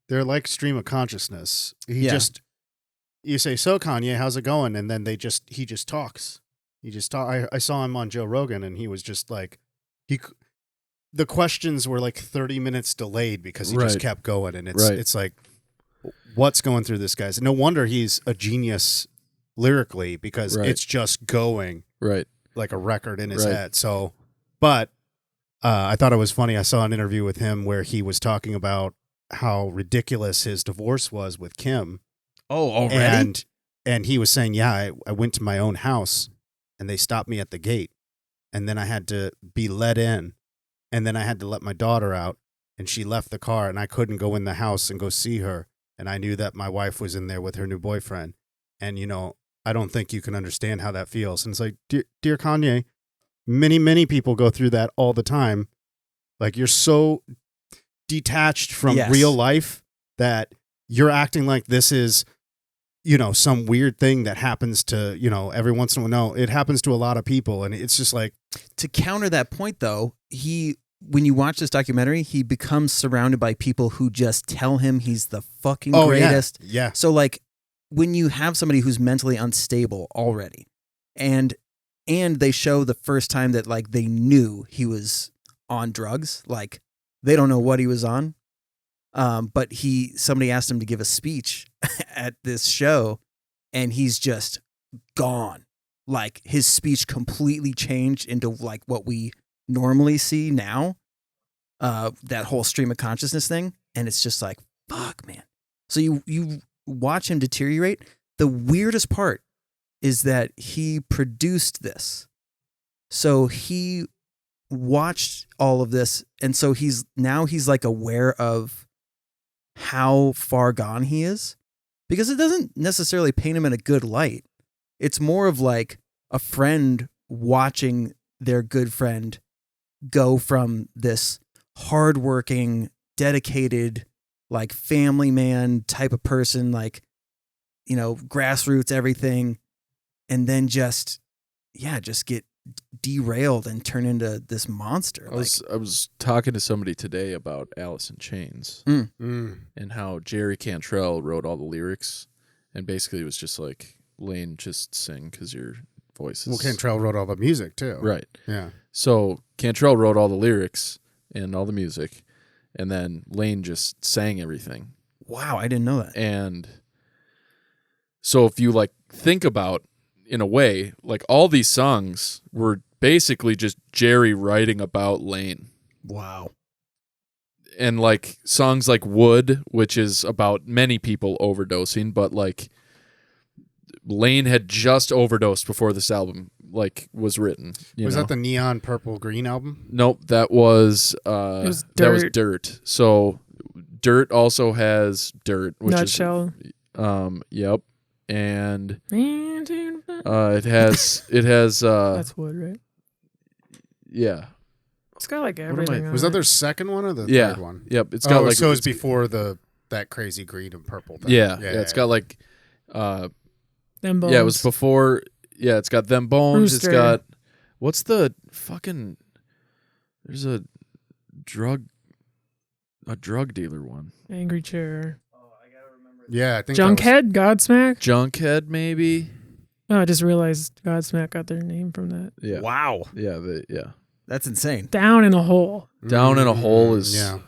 they're like stream of consciousness. You say, so Kanye, how's it going? And then he just talks. I saw him on Joe Rogan, and he was just like, the questions were like 30 minutes delayed because he just kept going. And it's like, what's going through this guy's? No wonder he's a genius lyrically, because it's just going like a record in his head. So, but I thought it was funny. I saw an interview with him where he was talking about how ridiculous his divorce was with Kim. Oh, already? And he was saying, yeah, I went to my own house and they stopped me at the gate, and then I had to be let in, and then I had to let my daughter out, and she left the car, and I couldn't go in the house and go see her. And I knew that my wife was in there with her new boyfriend. And, I don't think you can understand how that feels. And it's like, dear Kanye, many, many people go through that all the time. Like, you're so detached from real life that you're acting like this is, some weird thing that happens to, every once in a while. No, it happens to a lot of people. And it's just like, to counter that point, though, when you watch this documentary, he becomes surrounded by people who just tell him he's the fucking greatest. Yeah. So, like, when you have somebody who's mentally unstable already, and they show the first time that, like, they knew he was on drugs, like, they don't know what he was on, but somebody asked him to give a speech at this show, and he's just gone. Like, his speech completely changed into, like, what we normally see now, that whole stream of consciousness thing. And it's just like, fuck, man. So you watch him deteriorate. The weirdest part is that he produced this. So he watched all of this. And so he's like aware of how far gone he is, because it doesn't necessarily paint him in a good light. It's more of like a friend watching their good friend go from this hardworking, dedicated, like, family man type of person, like, grassroots, everything, and then just get derailed and turn into this monster. I was talking to somebody today about Alice in Chains and how Jerry Cantrell wrote all the lyrics, and basically it was just like, Lane, just sing because your voice is... Well, Cantrell wrote all the music too. Right. Yeah. So Cantrell wrote all the lyrics and all the music, and then Lane just sang everything. Wow, I didn't know that. And so if you, like, think about, in a way, like, all these songs were basically just Jerry writing about Lane. Wow. And, like, songs like Wood, which is about many people overdosing, but, like, Lane had just overdosed before this album, like, was written. Was that the Neon Purple Green album? Nope, that was was that was Dirt. Dirt. So Dirt also has Dirt, which Nutshell. is yep. And it has That's Wood, right? Yeah. It's got like am I- everything. Was on that it. their second one or the Yeah. third one? Yep. It's got like so it's before that crazy green and purple thing. yeah. It's got like Them Bones? yeah, it was before. Yeah, it's got Them Bones. Rooster. It's got what's the fucking? There's a drug dealer one. Angry Chair. Yeah, I think that was- Junkhead, Godsmack. Junkhead maybe. Oh, I just realized Godsmack got their name from that. Yeah. Wow. Yeah. That's insane. Down in a Hole. Down in a Hole is yeah.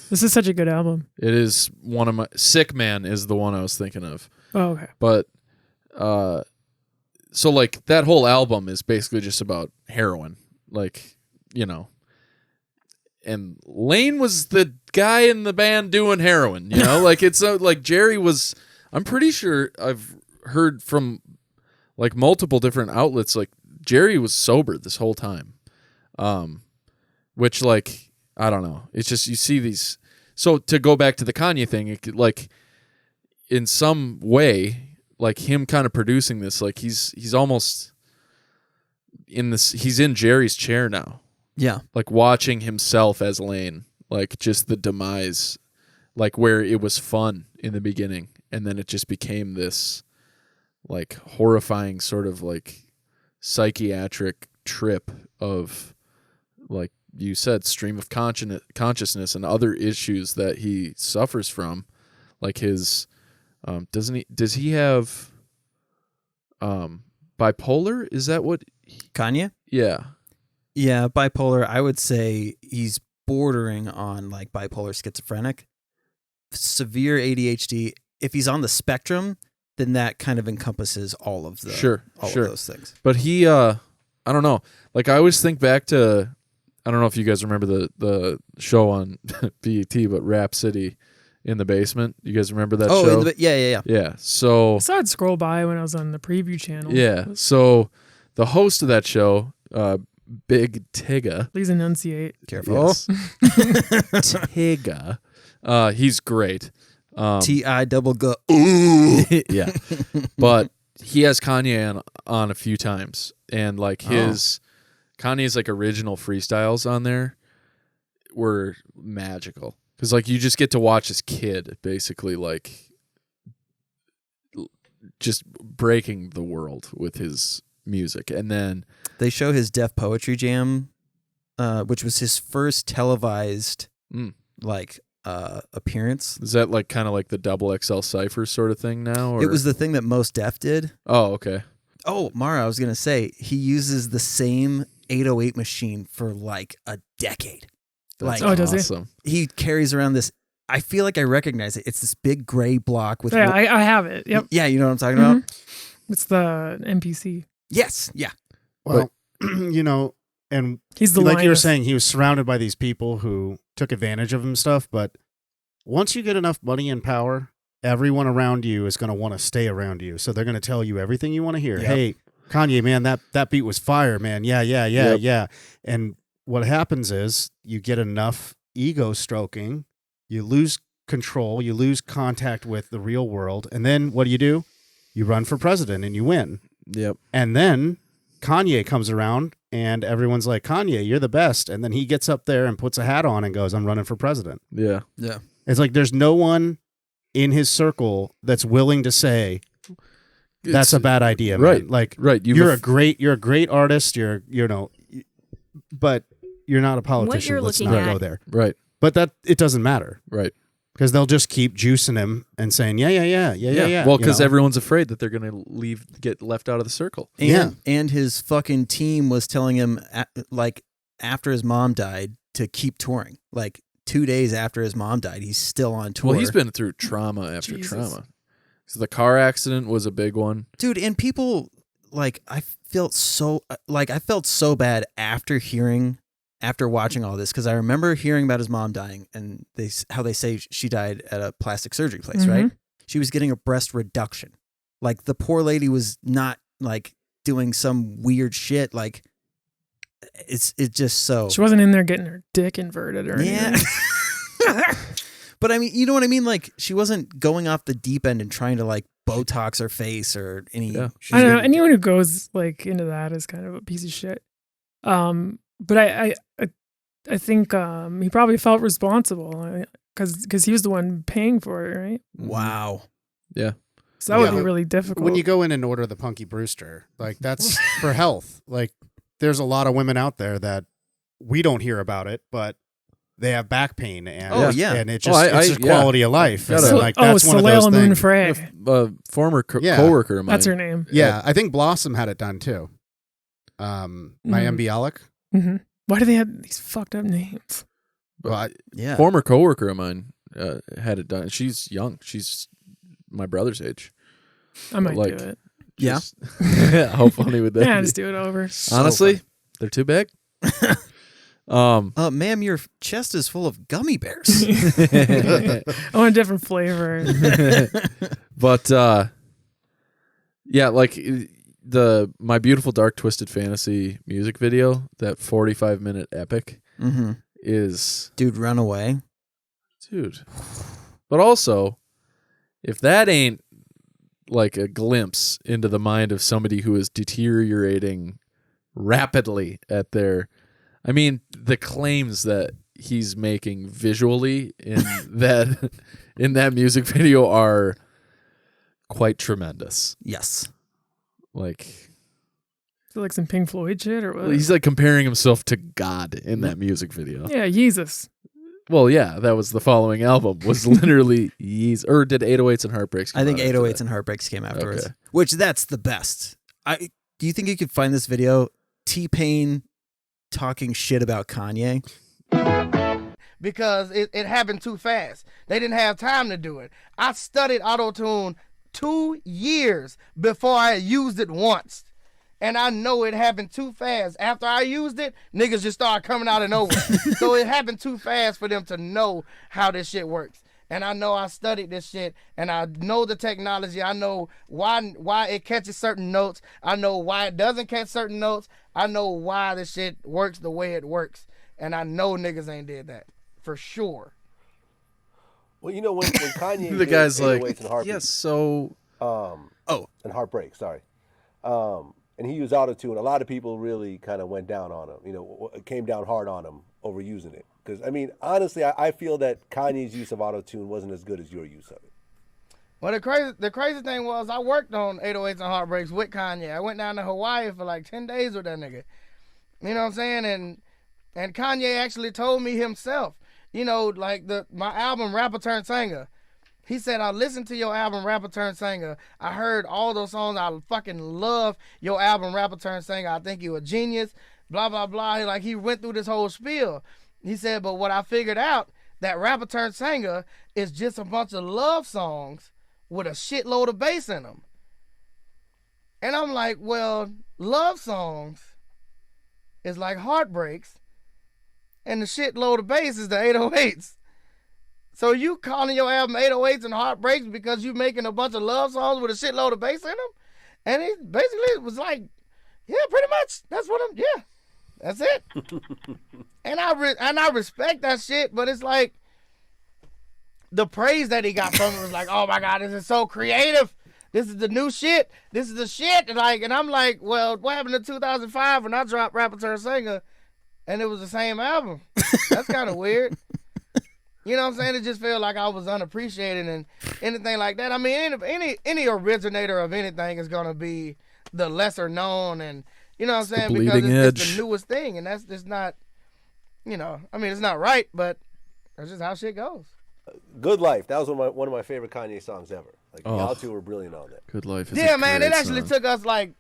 This is such a good album. It is one of my Sick Man is the one I was thinking of. Oh, okay. But so like that whole album is basically just about heroin. Like, you know. And Lane was the guy in the band doing heroin, you know? Like it's like Jerry was I'm pretty sure I've heard from like multiple different outlets like Jerry was sober this whole time. Which like I don't know. It's just you see these. So to go back to the Kanye thing, like in some way, like him kind of producing this, like he's almost in this. He's in Jerry's chair now, Yeah. like watching himself as Lane, like just the demise, like where it was fun in the beginning, and then it just became this like horrifying sort of like psychiatric trip of, like you said, stream of consciousness and other issues that he suffers from, like his does he have bipolar? Is that what Kanye? yeah Yeah, bipolar. I would say he's bordering on like bipolar schizophrenic, severe ADHD. If he's on the spectrum, then that kind of encompasses all of the Sure. of those things. But he I don't know, like I always think back to, I don't know if you guys remember the show on BET, but Rap City in the Basement. You guys remember that show? Yeah. So I saw it scroll by when I was on the preview channel. yeah, so the host of that show, Big Tigga. Please enunciate. Careful. Yes. Tigga. He's great. T-I-double-G. Yeah. But he has Kanye on a few times. And like his Kanye's like original freestyles on there were magical. Because like you just get to watch this kid basically like just breaking the world with his music. And then They show his Def Poetry Jam, which was his first televised appearance. is that like kind of like the double XL Cypher sort of thing now? Or? It was the thing that Mos Def did. Oh, okay. Oh, Mara, I was going to say, he uses the same 808 machine for like a decade. That's Oh, does he? awesome. He carries around this, I feel like I recognize it. It's this big gray block with... Yeah, I have it. Yep. Yeah, you know what I'm talking about? It's the NPC. Yes, yeah. Well, you know, and He's the like you were Linus. saying, he was surrounded by these people who took advantage of him and stuff. But once you get enough money and power, everyone around you is going to want to stay around you. So they're going to tell you everything you want to hear. Yep. Hey, Kanye, man, that beat was fire, man. Yeah. Yep. And what happens is you get enough ego stroking, you lose control, you lose contact with the real world. And then what do? You run for president and you win. Yep. And then Kanye comes around and everyone's like, Kanye, you're the best. And then he gets up there and puts a hat on and goes, I'm running for president. Yeah. Yeah. It's like there's no one in his circle that's willing to say that's a bad idea, man. Right. Like, Right. you're a great artist. But you're not a What politician. you're Let's looking not at- go there. Right. But that it doesn't matter Right. because they'll just keep juicing him and saying, yeah. Well, you because know? everyone's afraid that they're going to get left out of the circle. And his fucking team was telling him, like, after his mom died, to keep touring. Like, 2 days after his mom died, he's still on tour. Well, he's been through trauma after Jesus. trauma. So the car accident was a big one. Dude, and people, like, I felt so bad after watching all this, because I remember hearing about his mom dying and how they say she died at a plastic surgery place, Mhm. right? She was getting a breast reduction. Like, the poor lady was not like doing some weird shit. Like, it's just so. She wasn't in there getting her dick inverted or Yeah. anything. But I mean, you know what I mean? Like, she wasn't going off the deep end and trying to like Botox her face or any. Yeah. I don't know. Anyone who goes like into that is kind of a piece of shit. But I think he probably felt responsible because he was the one paying for it, right? Wow. Yeah. So that would Yeah, be but really difficult. when you go in and order the Punky Brewster, like that's for health. Like there's a lot of women out there that we don't hear about it, but they have back pain and Oh, yeah. and it just it's just yeah. quality of life. Gotta- And, like that's one of those Soleil Moon things. Frey. Former Yeah. coworker of mine. That's her name. Yeah, I think Blossom had it done too. My Mhm. Bialik. hmm Why do they have these fucked up names? Well, Yeah. Former coworker of mine had it done. She's young. She's my brother's age. I might Like- do it. Yeah. Just- How funny would that Yeah, be? just do it over. Honestly, they're too big. Ma'am, your chest is full of gummy bears. I want a different flavor. But yeah, like the My Beautiful Dark Twisted Fantasy music video, that 45-minute epic Mm-hmm. is Dude, run away. dude. But also if that ain't like a glimpse into the mind of somebody who is deteriorating rapidly at their, I mean, the claims that he's making visually in that music video are quite tremendous. Yes. Like, Is it like some Pink Floyd shit or what? he's like comparing himself to God in that music video. Yeah, Jesus. Well, yeah, that was the following album. Was literally Yeez, or did 808s and Heartbreaks? I think come out after 808s that? and Heartbreaks came afterwards. Okay. Which that's the best. Do you think you could find this video? T-Pain talking shit about Kanye. Because it happened too fast. They didn't have time to do it. I studied auto-tune 2 years before I used it once. And I know it happened too fast. After I used it, niggas just started coming out of nowhere. So it happened too fast for them to know how this shit works. And I know I studied this shit, and I know the technology. I know why it catches certain notes. I know why it doesn't catch certain notes. I know why this shit works the way it works. And I know niggas ain't did that. For sure. Well, you know, when Kanye The did guy's 808s like, and Heartbeat, yes, so and Heartbreak, sorry. And he used autotune. A lot of people really kind of went down on him, you know, came down hard on him over using it. Because, I mean, honestly, I feel that Kanye's use of autotune wasn't as good as your use of it. Well, the crazy thing was I worked on 808s and Heartbreaks with Kanye. I went down to Hawaii for like 10 days with that nigga. You know what I'm saying? And Kanye actually told me himself, you know, like my album Rapper Turned Singer. He said, I listened to your album Rapper Turned Singer. I heard all those songs. I fucking love your album Rapper Turned Singer. I think you a genius, blah, blah, blah. Like, he went through this whole spiel. He said, but what I figured out, that Rapper Turned Singer is just a bunch of love songs with a shitload of bass in them. And I'm like, well, love songs is like heartbreaks, and the shitload of bass is the 808s. So you calling your album 808s and Heartbreaks because you making a bunch of love songs with a shitload of bass in them? And he basically was like, yeah, pretty much. That's what that's it. And I respect that shit, but it's like the praise that he got from it was like, oh my God, this is so creative. This is the new shit. This is the shit. And I'm like, well, what happened in 2005 when I dropped Rapper Turned Singer and it was the same album? That's kind of weird. You know what I'm saying? It just felt like I was unappreciated and anything like that. I mean, any originator of anything is gonna be the lesser known, and you know what I'm saying, because it's the newest thing, and that's just not, you know. I mean, it's not right, but that's just how shit goes. Good Life. That was one of my favorite Kanye songs ever. Like, y'all two were brilliant on that. Good Life. Yeah, man. It actually took us like,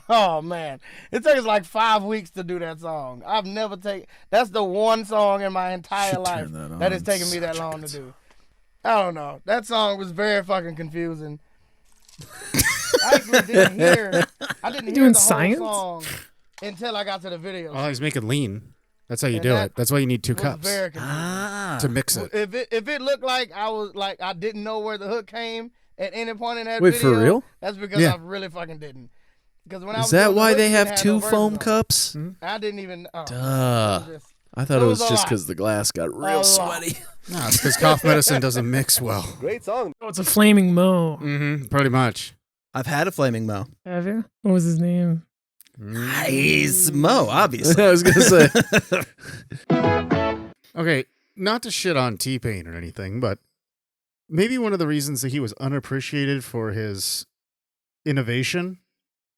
oh man, it took us like 5 weeks to do that song. I've never taken. That's the one song in my entire life that has taken me that long to do. I don't know. That song was very fucking confusing. I actually didn't hear. I didn't hear the whole song until I got to the video. Oh, he's making lean. That's how you do it. That's why you need 2 cups Very confusing. to mix it. If it looked like I didn't know where the hook came at any point in that Wait, video, for real? that's because I really fucking didn't. Because when I was Is that doing the why hook, they it have had 2 no verses foam on it. cups? I didn't even. Duh. I thought it was just because the glass got real sweaty. No, it's because cough medicine doesn't mix well. Great song. Oh, it's a flaming Mo. Mm-hmm. Pretty much. I've had a Flaming Mo. Have you? What was his name? He's Mo, obviously. I was gonna say. Okay, not to shit on T-Pain or anything, but maybe one of the reasons that he was unappreciated for his innovation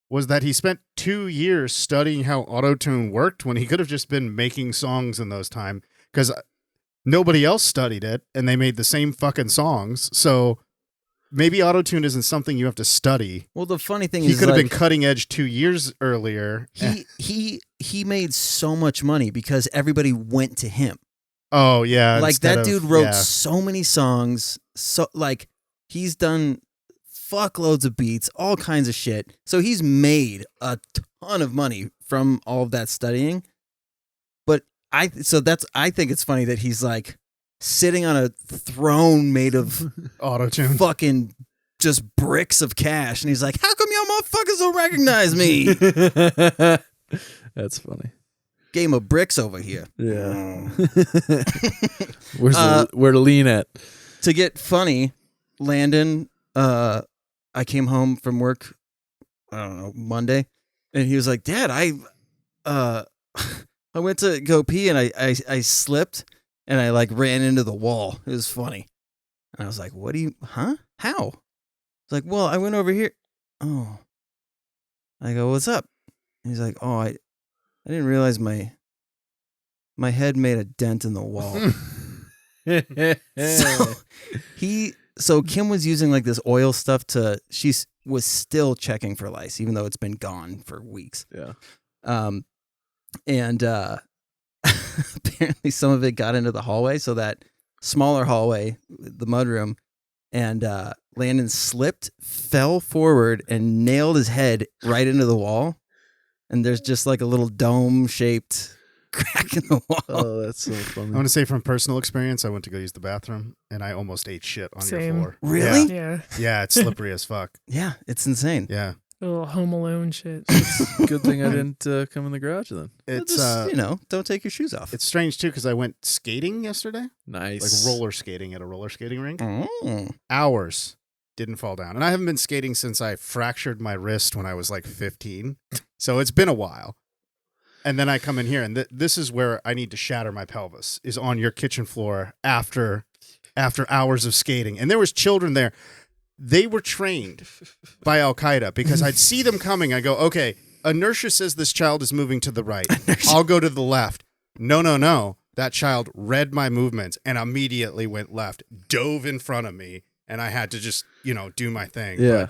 was that he spent 2 years studying how autotune worked when he could have just been making songs in those time, because nobody else studied it and they made the same fucking songs. So maybe autotune isn't something you have to study. Well, the funny thing He is, could have like, been cutting edge 2 years earlier. he made so much money because everybody went to him. Oh yeah, Like, instead that dude of- wrote yeah. so many songs. So, like, he's done fuckloads of beats, all kinds of shit. So he's made a ton of money from all of that studying. But I think it's funny that he's like sitting on a throne made of Autotune. fucking just bricks of cash, and he's like, "How come y'all motherfuckers don't recognize me?" That's funny. Game of bricks over here. Yeah. Where to lean at? To get funny, Landon, I came home from work, I don't know, Monday, and he was like, Dad, I went to go pee and I slipped and I like ran into the wall. It was funny. And I was like, huh? How? It's like, well, I went over here. Oh. I go, what's up? He's like, oh, I didn't realize my head made a dent in the wall. So Kim was using like this oil stuff she was still checking for lice, even though it's been gone for weeks. Yeah. And apparently some of it got into the hallway, so that smaller hallway, the mudroom, and Landon slipped, fell forward, and nailed his head right into the wall. And there's just like a little dome-shaped crack in the wall. Oh, that's so I funny. want to say from personal experience, I went to go use the bathroom and I almost ate shit on your Same. floor. Really? Yeah. Yeah, it's slippery as fuck. Yeah, it's insane. Yeah. A little Home Alone shit. Good thing I didn't come in the garage then. It's Just, don't take your shoes off. it's strange too because I went skating yesterday, Nice. like roller skating at a roller skating rink. Oh. Hours, didn't fall down, and I haven't been skating since I fractured my wrist when I was like 15. So it's been a while. And then I come in here, and this is where I need to shatter my pelvis, is on your kitchen floor after hours of skating. And there was children there. They were trained by Al Qaeda because I'd see them coming. I go, okay, inertia says this child is moving to the right. I'll go to the left. No. That child read my movements and immediately went left, dove in front of me, and I had to just, do my thing. Yeah. But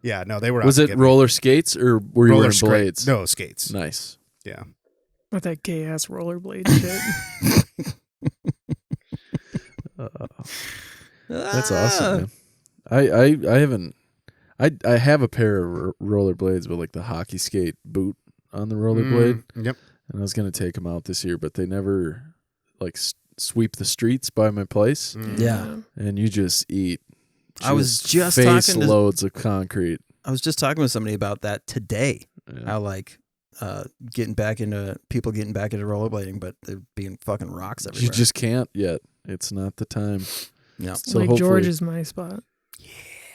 yeah, no, they were out Was to it get me. roller skates or were you Roller wearing skate- blades? No, skates. Nice. Yeah. With that gay ass rollerblade shit. That's awesome, man. I haven't. I have a pair of rollerblades with like the hockey skate boot on the rollerblade, Yep. and I was gonna take them out this year, but they never like sweep the streets by my place, Yeah. and you just eat. I was just face talking to- loads of concrete. I was just talking with somebody about that today. Yeah. How like getting back into rollerblading, but they're being fucking rocks everywhere. You just can't yet. It's not the time. no. So Lake hopefully- George is my spot. Yeah.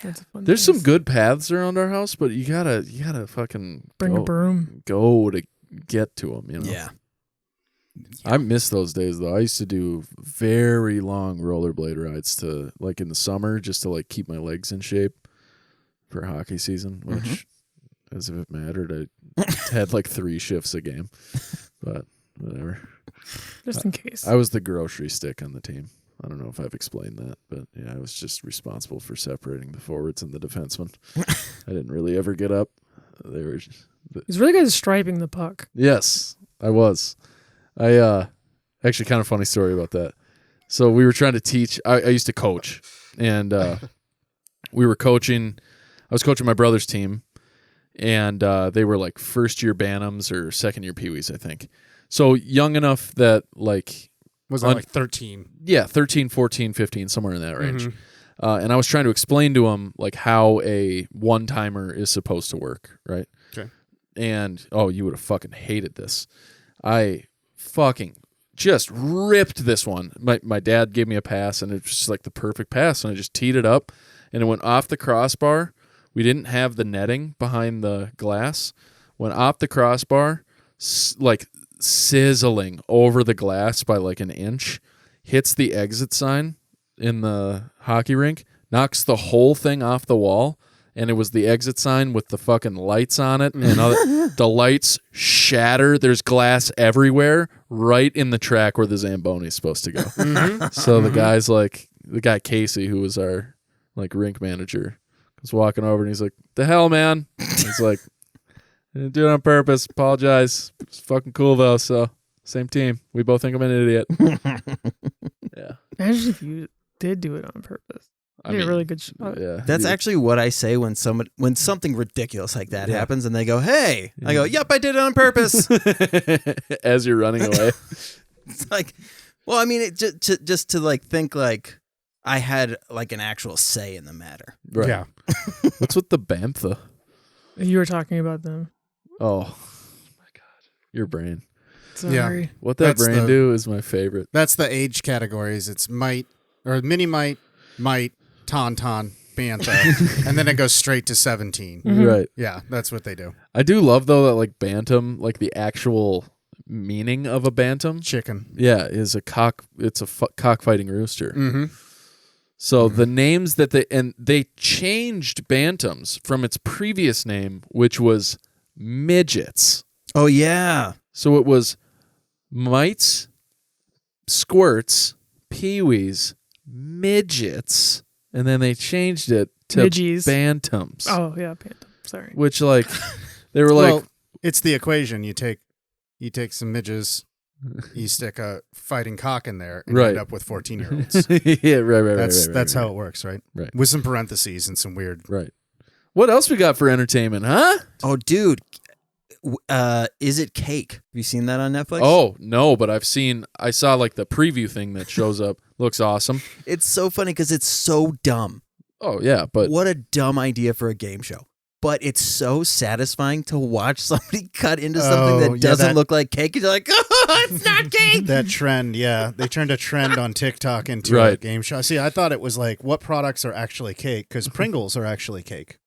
That's a fun There's place. some good paths around our house, but you gotta fucking Bring a broom. go to get to them. You know. Yeah. I miss those days though. I used to do very long rollerblade rides to like in the summer just to like keep my legs in shape for hockey season, which as if it mattered, I had like 3 shifts a game. But whatever. Just in case. I was the grocery stick on the team. I don't know if I've explained that, but yeah, I was just responsible for separating the forwards and the defensemen. I didn't really ever get up. They were just, He's really good at striping the puck. yes, I was. I actually kind of funny story about that. So we were trying to teach. I used to coach, and we were coaching. I was coaching my brother's team, and they were like first year Bantams or second year Pee-wees, I think. So young enough that like Was I like 13? yeah, 13, 14, 15, somewhere in that range. Mm-hmm. And I was trying to explain to him like how a one-timer is supposed to work, right? Okay. And you would have fucking hated this. I fucking just ripped this one. My dad gave me a pass, and it was just like the perfect pass, and I just teed it up, and it went off the crossbar. We didn't have the netting behind the glass. Went off the crossbar, like sizzling over the glass by like an inch, hits the exit sign in the hockey rink, knocks the whole thing off the wall, and it was the exit sign with the fucking lights on it, and the lights shatter. There's glass everywhere, right in the track where the Zamboni's supposed to go. So the guy Casey, who was our like rink manager, was walking over and he's like, "The hell, man!" He's like, "I didn't do it on purpose. Apologize. It's fucking cool though. So same team. We both think I'm an idiot." Yeah. Imagine if you did do it on purpose. I Did a mean, really good shot. Yeah. That's actually what I say when something ridiculous like that Yeah. happens, and they go, "Hey," I go, "Yep, I did it on purpose." As you're running away. It's like, well, I mean, it just to like think like I had like an actual say in the matter. Right. Yeah. What's with the bantha? You were talking about them. Oh my god. Your brain. Sorry. What that That's brain the- do is my favorite. That's the age categories. It's might or mini might, tauntaun. bantha, and then it goes straight to 17. Mhm. Right. Yeah, that's what they do. I do love though that like bantam, like the actual meaning of a bantam, Chicken. yeah, is a cock. It's a cockfighting rooster. Mm-hmm. So the names that they changed bantams from its previous name, which was midgets. Oh yeah. So it was mites, squirts, peewees, midgets, and then they changed it to Midgies. bantams. Oh yeah, Phantom. Sorry. Which like they were like, Well, it's the equation. You take some midges, you stick a fighting cock in there, and you Right. end up with 14-year-olds. yeah, right, That's right, how it works, right? Right. With some parentheses and some weird. right. What else we got for entertainment, huh? Oh, dude. Is it Cake? Have you seen that on Netflix? Oh no, but I saw like the preview thing that shows up. Looks awesome. It's so funny because it's so dumb. Oh yeah, but What a dumb idea for a game show. But it's so satisfying to watch somebody cut into something Oh, that yeah, doesn't that- look like cake. And you're like, oh, it's not cake. That trend, yeah. They turned a trend on TikTok into a Right. game show. See, I thought it was like, what products are actually cake? Because Pringles are actually cake.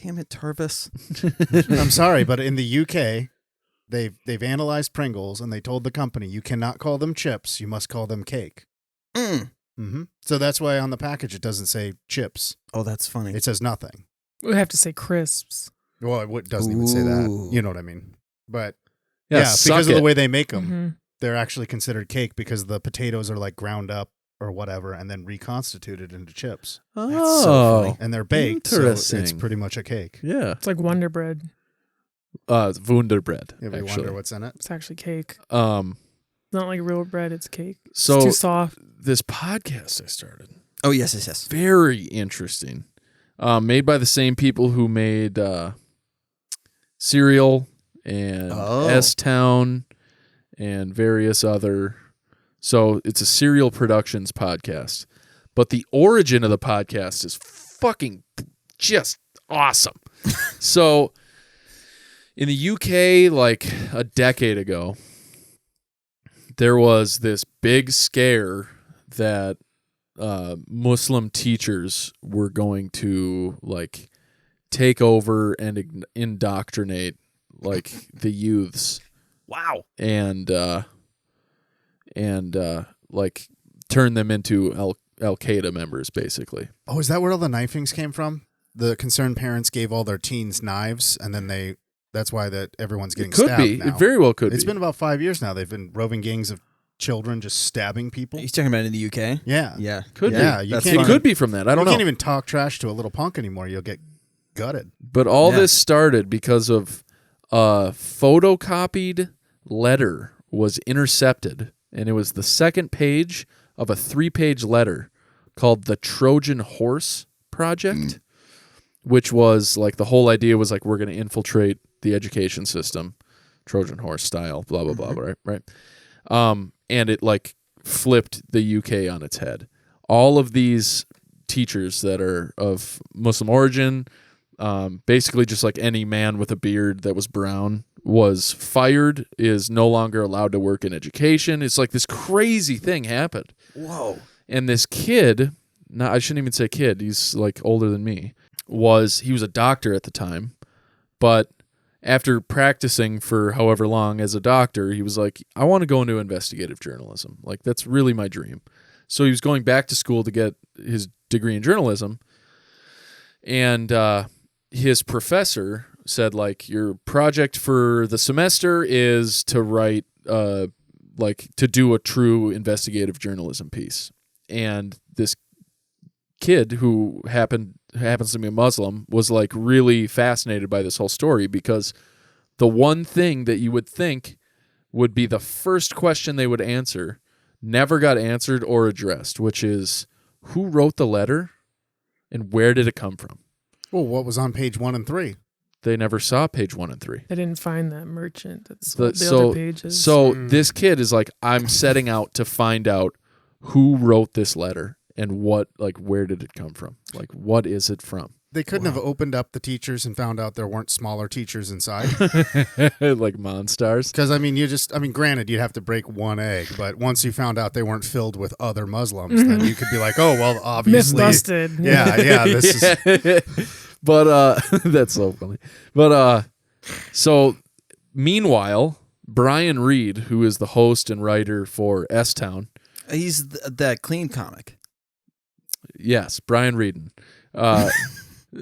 Damn it, Turvis. I'm sorry, but in the UK, they've analyzed Pringles and they told the company, you cannot call them chips, you must call them cake. Mm. So that's why on the package it doesn't say chips. Oh, that's funny. It says nothing. We have to say crisps. Well, it doesn't even say that. Ooh. You know what I mean? But yeah, because suck of the it. way they make them, Mhm. they're actually considered cake because the potatoes are like ground up or whatever and then reconstituted into chips. Oh, so funny. And they're baked, so it's Interesting. pretty much a cake. yeah. It's like Wonder Bread. Wunderbread. If you Actually, wonder what's in it. It's actually cake. um, It's not like real bread. It's cake. so It's too soft. this podcast I started, Oh, yes. very interesting. Made by the same people who made Serial and Oh. S-Town and various other. So it's a Serial Productions podcast. But the origin of the podcast is fucking just awesome. So in the UK, like a decade ago, there was this big scare that Muslim teachers were going to like take over and indoctrinate like the youths. Wow. And like turn them into Al Qaeda members, basically. Oh, is that where all the knifings came from? The concerned parents gave all their teens knives, and then that's why that everyone's getting It could stabbed be. now. It very well could It's be. been about 5 years now. They've been roving gangs of children just stabbing people. He's talking about in the UK? Yeah. Yeah. Could Yeah, be. you That's can't It fun. could be from that. I don't you know. can't even talk trash to a little punk anymore. You'll get gutted. But all Yeah. this started because of a photocopied letter was intercepted, and it was the second page of a 3-page letter called the Trojan Horse Project, which was like the whole idea was like we're going to infiltrate the education system, Trojan Horse style, blah blah blah, right? And it like flipped the UK on its head. All of these teachers that are of Muslim origin, basically just like any man with a beard that was brown was fired, is no longer allowed to work in education. It's like this crazy thing happened. Whoa. And this kid, I shouldn't even say kid, he's like older than me, he was a doctor at the time, but after practicing for however long as a doctor, he was like, I want to go into investigative journalism. Like, that's really my dream. So he was going back to school to get his degree in journalism. And his professor said, like, your project for the semester is to write, like, to do a true investigative journalism piece. And this kid who happens to be a Muslim was like really fascinated by this whole story, because the one thing that you would think would be the first question they would answer never got answered or addressed, which is who wrote the letter and where did it come from? Well, what was on page 1 and 3? They never saw page 1 and 3. I didn't find that merchant. That's The- the so- other pages. So this kid is like, I'm setting out to find out who wrote this letter and what, like, where did it come from? Like, what is it from? They couldn't have opened up the teachers and found out there weren't smaller teachers inside. Like Monstars. Because, granted, you'd have to break one egg, but once you found out they weren't filled with other Muslims, then you could be like, oh, well, obviously. Myth busted. Yeah, this is. But that's so funny. But so meanwhile, Brian Reed, who is the host and writer for S-Town. He's that clean comic. Yes, Brian Reed.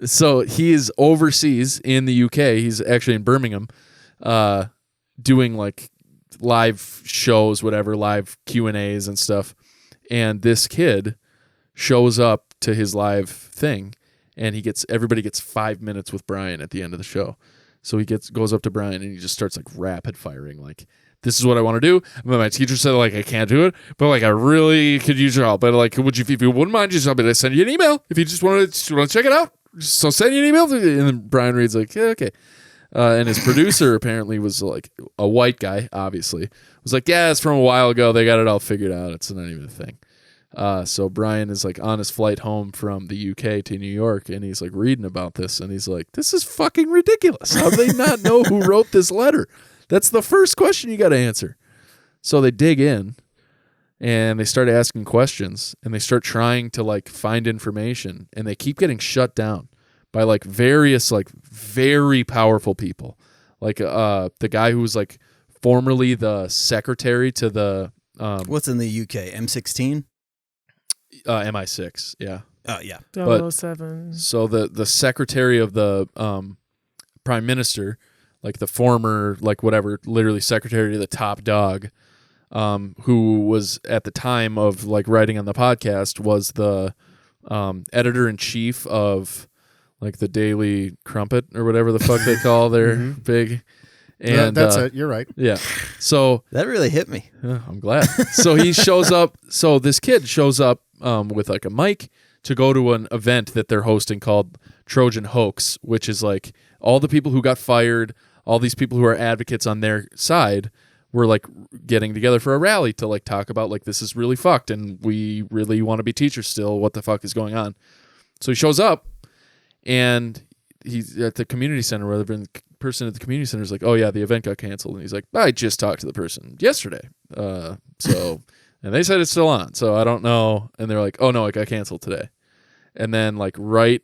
So he is overseas in the UK. He's actually in Birmingham, doing like live shows, whatever, live Q&As and stuff. And this kid shows up to his live thing, and everybody gets 5 minutes with Brian at the end of the show. So he goes up to Brian and he just starts like rapid firing, like, this is what I want to do. But my teacher said like I can't do it, but like I really could use your help. But like, if you wouldn't mind, just help me to send you an email if you just want to check it out. So send you an email. And then Brian Reed's like, yeah, okay. And his producer apparently was like a white guy. Obviously, was like, yeah, it's from a while ago. They got it all figured out. It's not even a thing. So Brian is like on his flight home from the UK to New York, and he's like reading about this, and he's like, this is fucking ridiculous. How do they not know who wrote this letter? That's the first question you got to answer. So they dig in, and they start asking questions, and they start trying to like find information, and they keep getting shut down by like various like very powerful people, like the guy who was like formerly the secretary to the what's in the UK, M16. MI6, yeah. Oh, yeah. 007. So the secretary of the prime minister, like the former, like whatever, literally secretary to the top dog, who was at the time of like writing on the podcast, was the editor-in-chief of like the Daily Crumpet or whatever the fuck they call their big. And that's it. You're right. Yeah. So that really hit me. I'm glad. So he shows up. So this kid shows up with like a mic to go to an event that they're hosting called Trojan Hoax, which is like all the people who got fired, all these people who are advocates on their side were like getting together for a rally to like talk about like, this is really fucked and we really want to be teachers still. What the fuck is going on? So he shows up and he's at the community center where the person at the community center is like, oh yeah, the event got canceled. And he's like, I just talked to the person yesterday. And they said it's still on, so I don't know. And they're like, oh no, it got canceled today. And then like right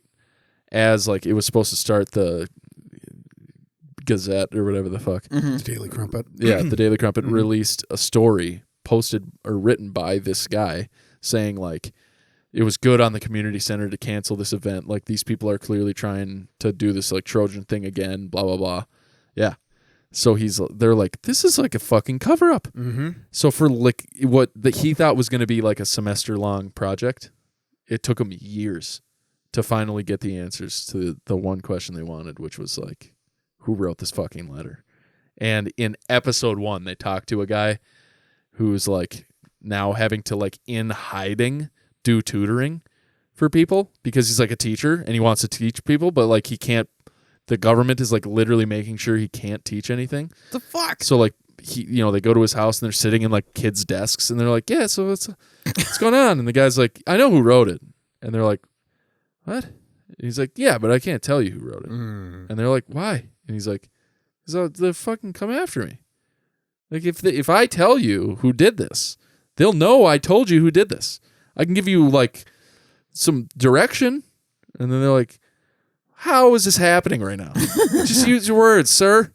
as like it was supposed to start, the Gazette or whatever the fuck, The Daily Crumpet. yeah, the Daily Crumpet released a story posted or written by this guy saying like it was good on the community center to cancel this event. Like these people are clearly trying to do this like Trojan thing again, blah, blah, blah. Yeah. So they're like, this is like a fucking cover up. Mm-hmm. So for like what he thought was going to be like a semester long project, it took him years to finally get the answers to the one question they wanted, which was like, who wrote this fucking letter? And in episode 1, they talked to a guy who's like now having to like in hiding do tutoring for people because he's like a teacher and he wants to teach people, but like he can't. The government is like literally making sure he can't teach anything. The fuck? So like they go to his house and they're sitting in like kids' desks and they're like, yeah, so what's going on? And the guy's like, I know who wrote it. And they're like, what? And he's like, yeah, but I can't tell you who wrote it. And they're like, why? And he's like, so they'll fucking come after me. Like if I tell you who did this, they'll know I told you who did this. I can give you like some direction. And then they're like, how is this happening right now? Just use your words, sir.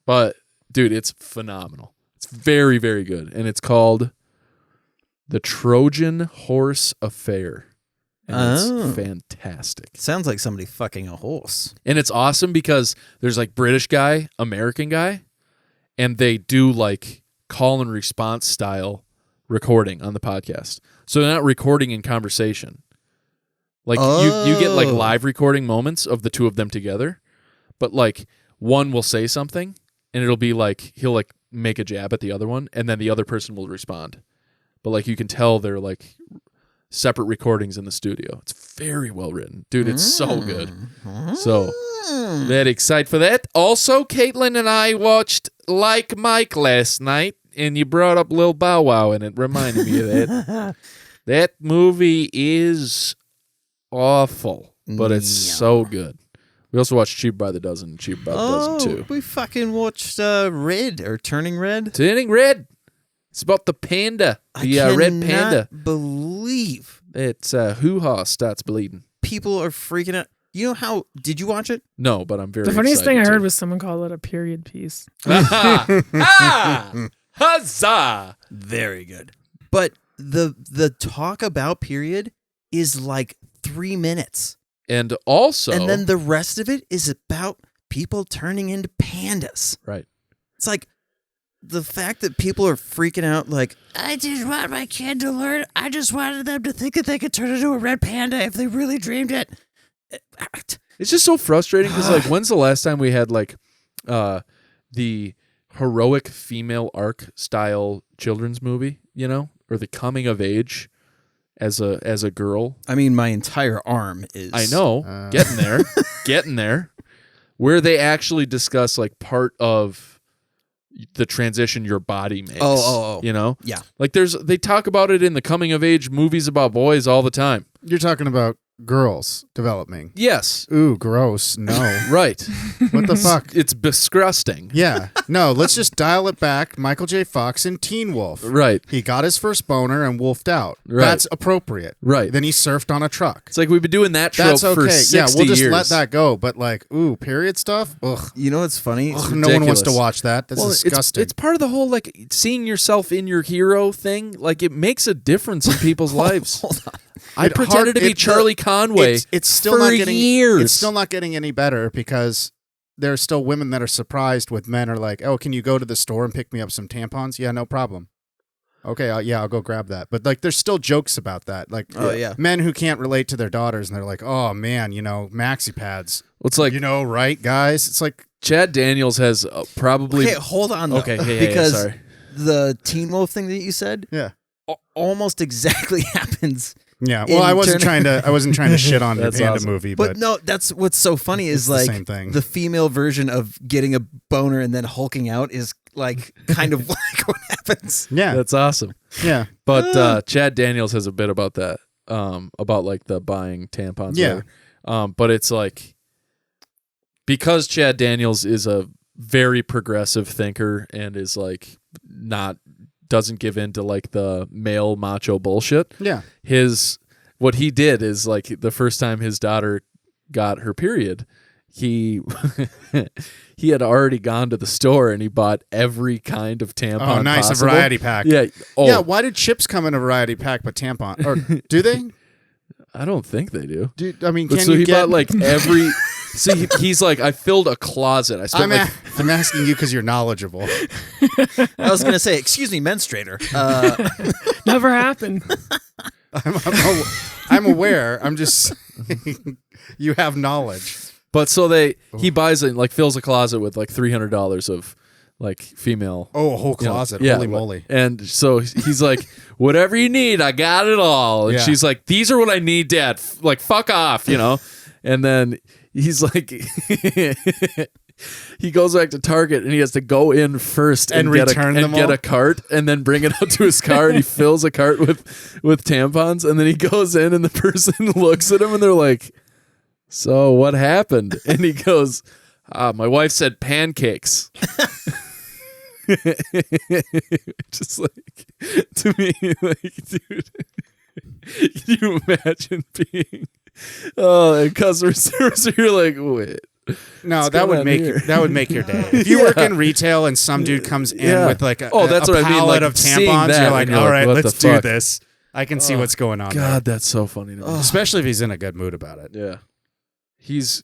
But dude, it's phenomenal. It's very, very good. And it's called The Trojan Horse Affair. And it's fantastic. Sounds like somebody fucking a horse. And it's awesome because there's like British guy, American guy, and they do like call and response style recording on the podcast. So they're not recording in conversation. Like you get like live recording moments of the two of them together, but like one will say something and it'll be like he'll like make a jab at the other one and then the other person will respond. But like you can tell they're like separate recordings in the studio. It's very well written. Dude, it's so good. So very excited for that. Also, Caitlin and I watched Like Mike last night and you brought up Lil Bow Wow and it reminded me of that. That movie is awful. but it's so good. We also watched Cheap by the Dozen, Cheap by the Dozen 2. We fucking watched Red or Turning Red. Turning Red. It's about the panda, the red panda. Believe It's hoo-ha starts bleeding. people are freaking out. You know how? Did you watch it? No, but I'm very The funniest thing I excited heard to. was someone call it a period piece. Huzzah! Very good. But the talk about period is like 3 minutes. And also... And then the rest of it is about people turning into pandas. Right. It's like the fact that people are freaking out like, I just want my kid to learn. I just wanted them to think that they could turn into a red panda if they really dreamed it. It's just so frustrating because, like, when's the last time we had, like, the heroic female arc style children's movie, you know? Or the coming of age as a girl? I mean, my entire arm is... I know. Getting there. Getting there. Where they actually discuss, like, part of the transition your body makes. Oh. You know? Yeah. Like, they talk about it in the coming of age movies about boys all the time. You're talking about girls developing. Yes. Ooh, gross. No. Right. What the fuck? It's disgusting. Yeah. No, let's just dial it back. Michael J. Fox in Teen Wolf. Right. He got his first boner and wolfed out. Right. That's appropriate. Right. Then he surfed on a truck. It's like we've been doing that trope That's okay. for 60 Yeah, we'll just years. let that go. But like, ooh, period stuff? Ugh. You know what's funny? Ugh, no one wants to ridiculous. watch that. That's disgusting. It's part of the whole, like, seeing yourself in your hero thing. Like, it makes a difference in people's lives. Hold on. I pretended to be Charlie Conway It's still for not getting years. It's still not getting any better because there are still women that are surprised with men are like, oh, can you go to the store and pick me up some tampons? Yeah, no problem. Okay, I'll go grab that. But like, there's still jokes about that. Like, men who can't relate to their daughters and they're like, oh man, maxi pads. It's like, right, guys? It's like Chad Daniels has probably. Okay, hold on. Though. Okay, yeah, because sorry. the Teen Wolf thing that you said, yeah, almost exactly happens. Yeah, well, I wasn't trying to shit on the That's panda awesome. movie, But no, that's what's so funny is It's the like same thing. the female version of getting a boner and then hulking out is like kind of like what happens. yeah, That's awesome. yeah, But Chad Daniels has a bit about that, about like the buying tampons. Yeah. But it's like, because Chad Daniels is a very progressive thinker and is like doesn't give in to like the male macho bullshit. yeah. What he did is, like, the first time his daughter got her period, he had already gone to the store and he bought every kind of tampon. Oh, nice, possible. a variety pack. Yeah. Oh, Yeah, why did chips come in a variety pack but tampon? Or do they? I don't think they do. I mean, But can so you he get bought like every. See, he's like, I filled a closet. I spent I'm asking you because you're knowledgeable. I was gonna say, excuse me, menstruator. Never happened. I'm aware. I'm just saying you have knowledge. But so he buys it, like, fills a closet with like $300 of like female. Oh, a whole you know, closet. yeah, Holy moly. And so he's like, whatever you need, I got it all. And Yeah. she's like, these are what I need, Dad. Like, fuck off, you know? And then he's like, he goes back to Target and he has to go in first And get return them get all? a cart and then bring it out to his car and he fills a cart with tampons. And then he goes in and the person looks at him and they're like, so what happened? And he goes, my wife said pancakes. Just like, to me, like, dude, can you imagine being in customer service? You're like, wait. No, What's that going would on make here? that would make your day. If you work in retail and some dude comes in Yeah. with like That's a what I mean, pallet like, of seeing tampons, that you're like, and you're all like, right, what let's the do fuck? this. I can see what's going on. God, that's so funny to me. there. Especially if he's in a good mood about it. Yeah.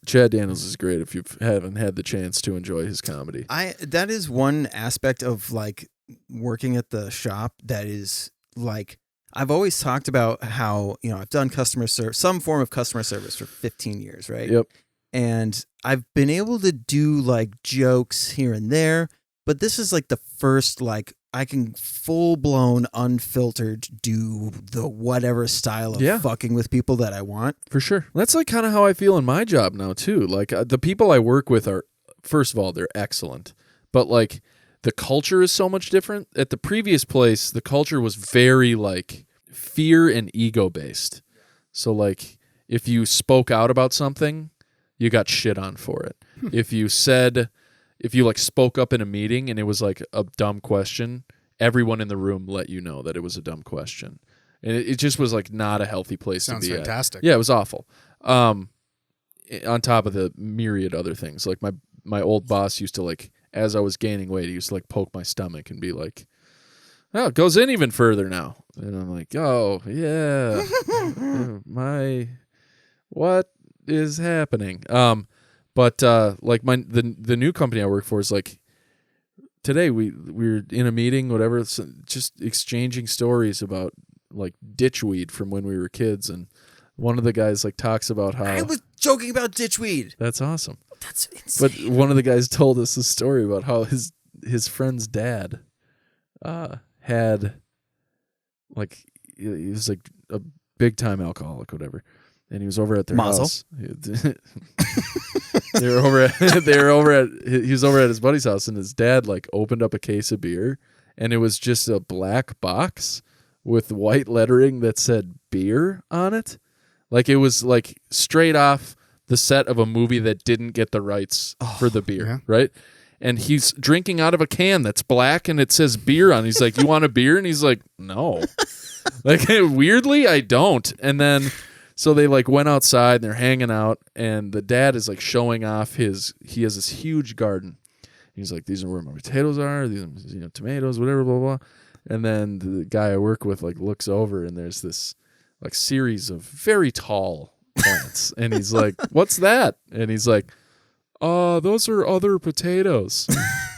Chad Daniels is great if you haven't had the chance to enjoy his comedy. That is one aspect of like working at the shop that is like I've always talked about how, I've done some form of customer service for 15 years, right? Yep. And I've been able to do like jokes here and there, but this is like the first like I can full blown unfiltered do the whatever style of fucking with people that I want. For sure. That's like kind of how I feel in my job now too. Like the people I work with are, first of all, they're excellent, but like the culture is so much different. At the previous place, the culture was very like fear and ego based. So like if you spoke out about something, you got shit on for it. If you like spoke up in a meeting and it was like a dumb question, everyone in the room let you know that it was a dumb question. And it just was like not a healthy place to be Sounds fantastic. at. Yeah, it was awful. On top of the myriad other things. Like my old boss used to like, as I was gaining weight, he used to like poke my stomach and be like, oh, it goes in even further now. And I'm like, oh, yeah. What is happening? But like the new company I work for is like, today we were in a meeting, whatever, just exchanging stories about like ditchweed from when we were kids, and one of the guys like talks about how I was joking about ditchweed. That's awesome. That's insane. But one of the guys told us a story about how his friend's dad had like he was like a big time alcoholic, whatever, and he was over at their Mazel. house. He was over at his buddy's house, and his dad like opened up a case of beer, and it was just a black box with white lettering that said beer on it. Like it was like straight off the set of a movie that didn't get the rights for the beer, yeah. right? And he's drinking out of a can that's black and it says beer on it. He's like, you want a beer? And he's like, no. Like weirdly, I don't. And then so they like went outside and they're hanging out, and the dad is like showing off he has this huge garden. He's like, these are where my potatoes are, these are, tomatoes, whatever, blah, blah. And then the guy I work with like looks over, and there's this like series of very tall plants. And he's like, what's that? And he's like, those are other potatoes.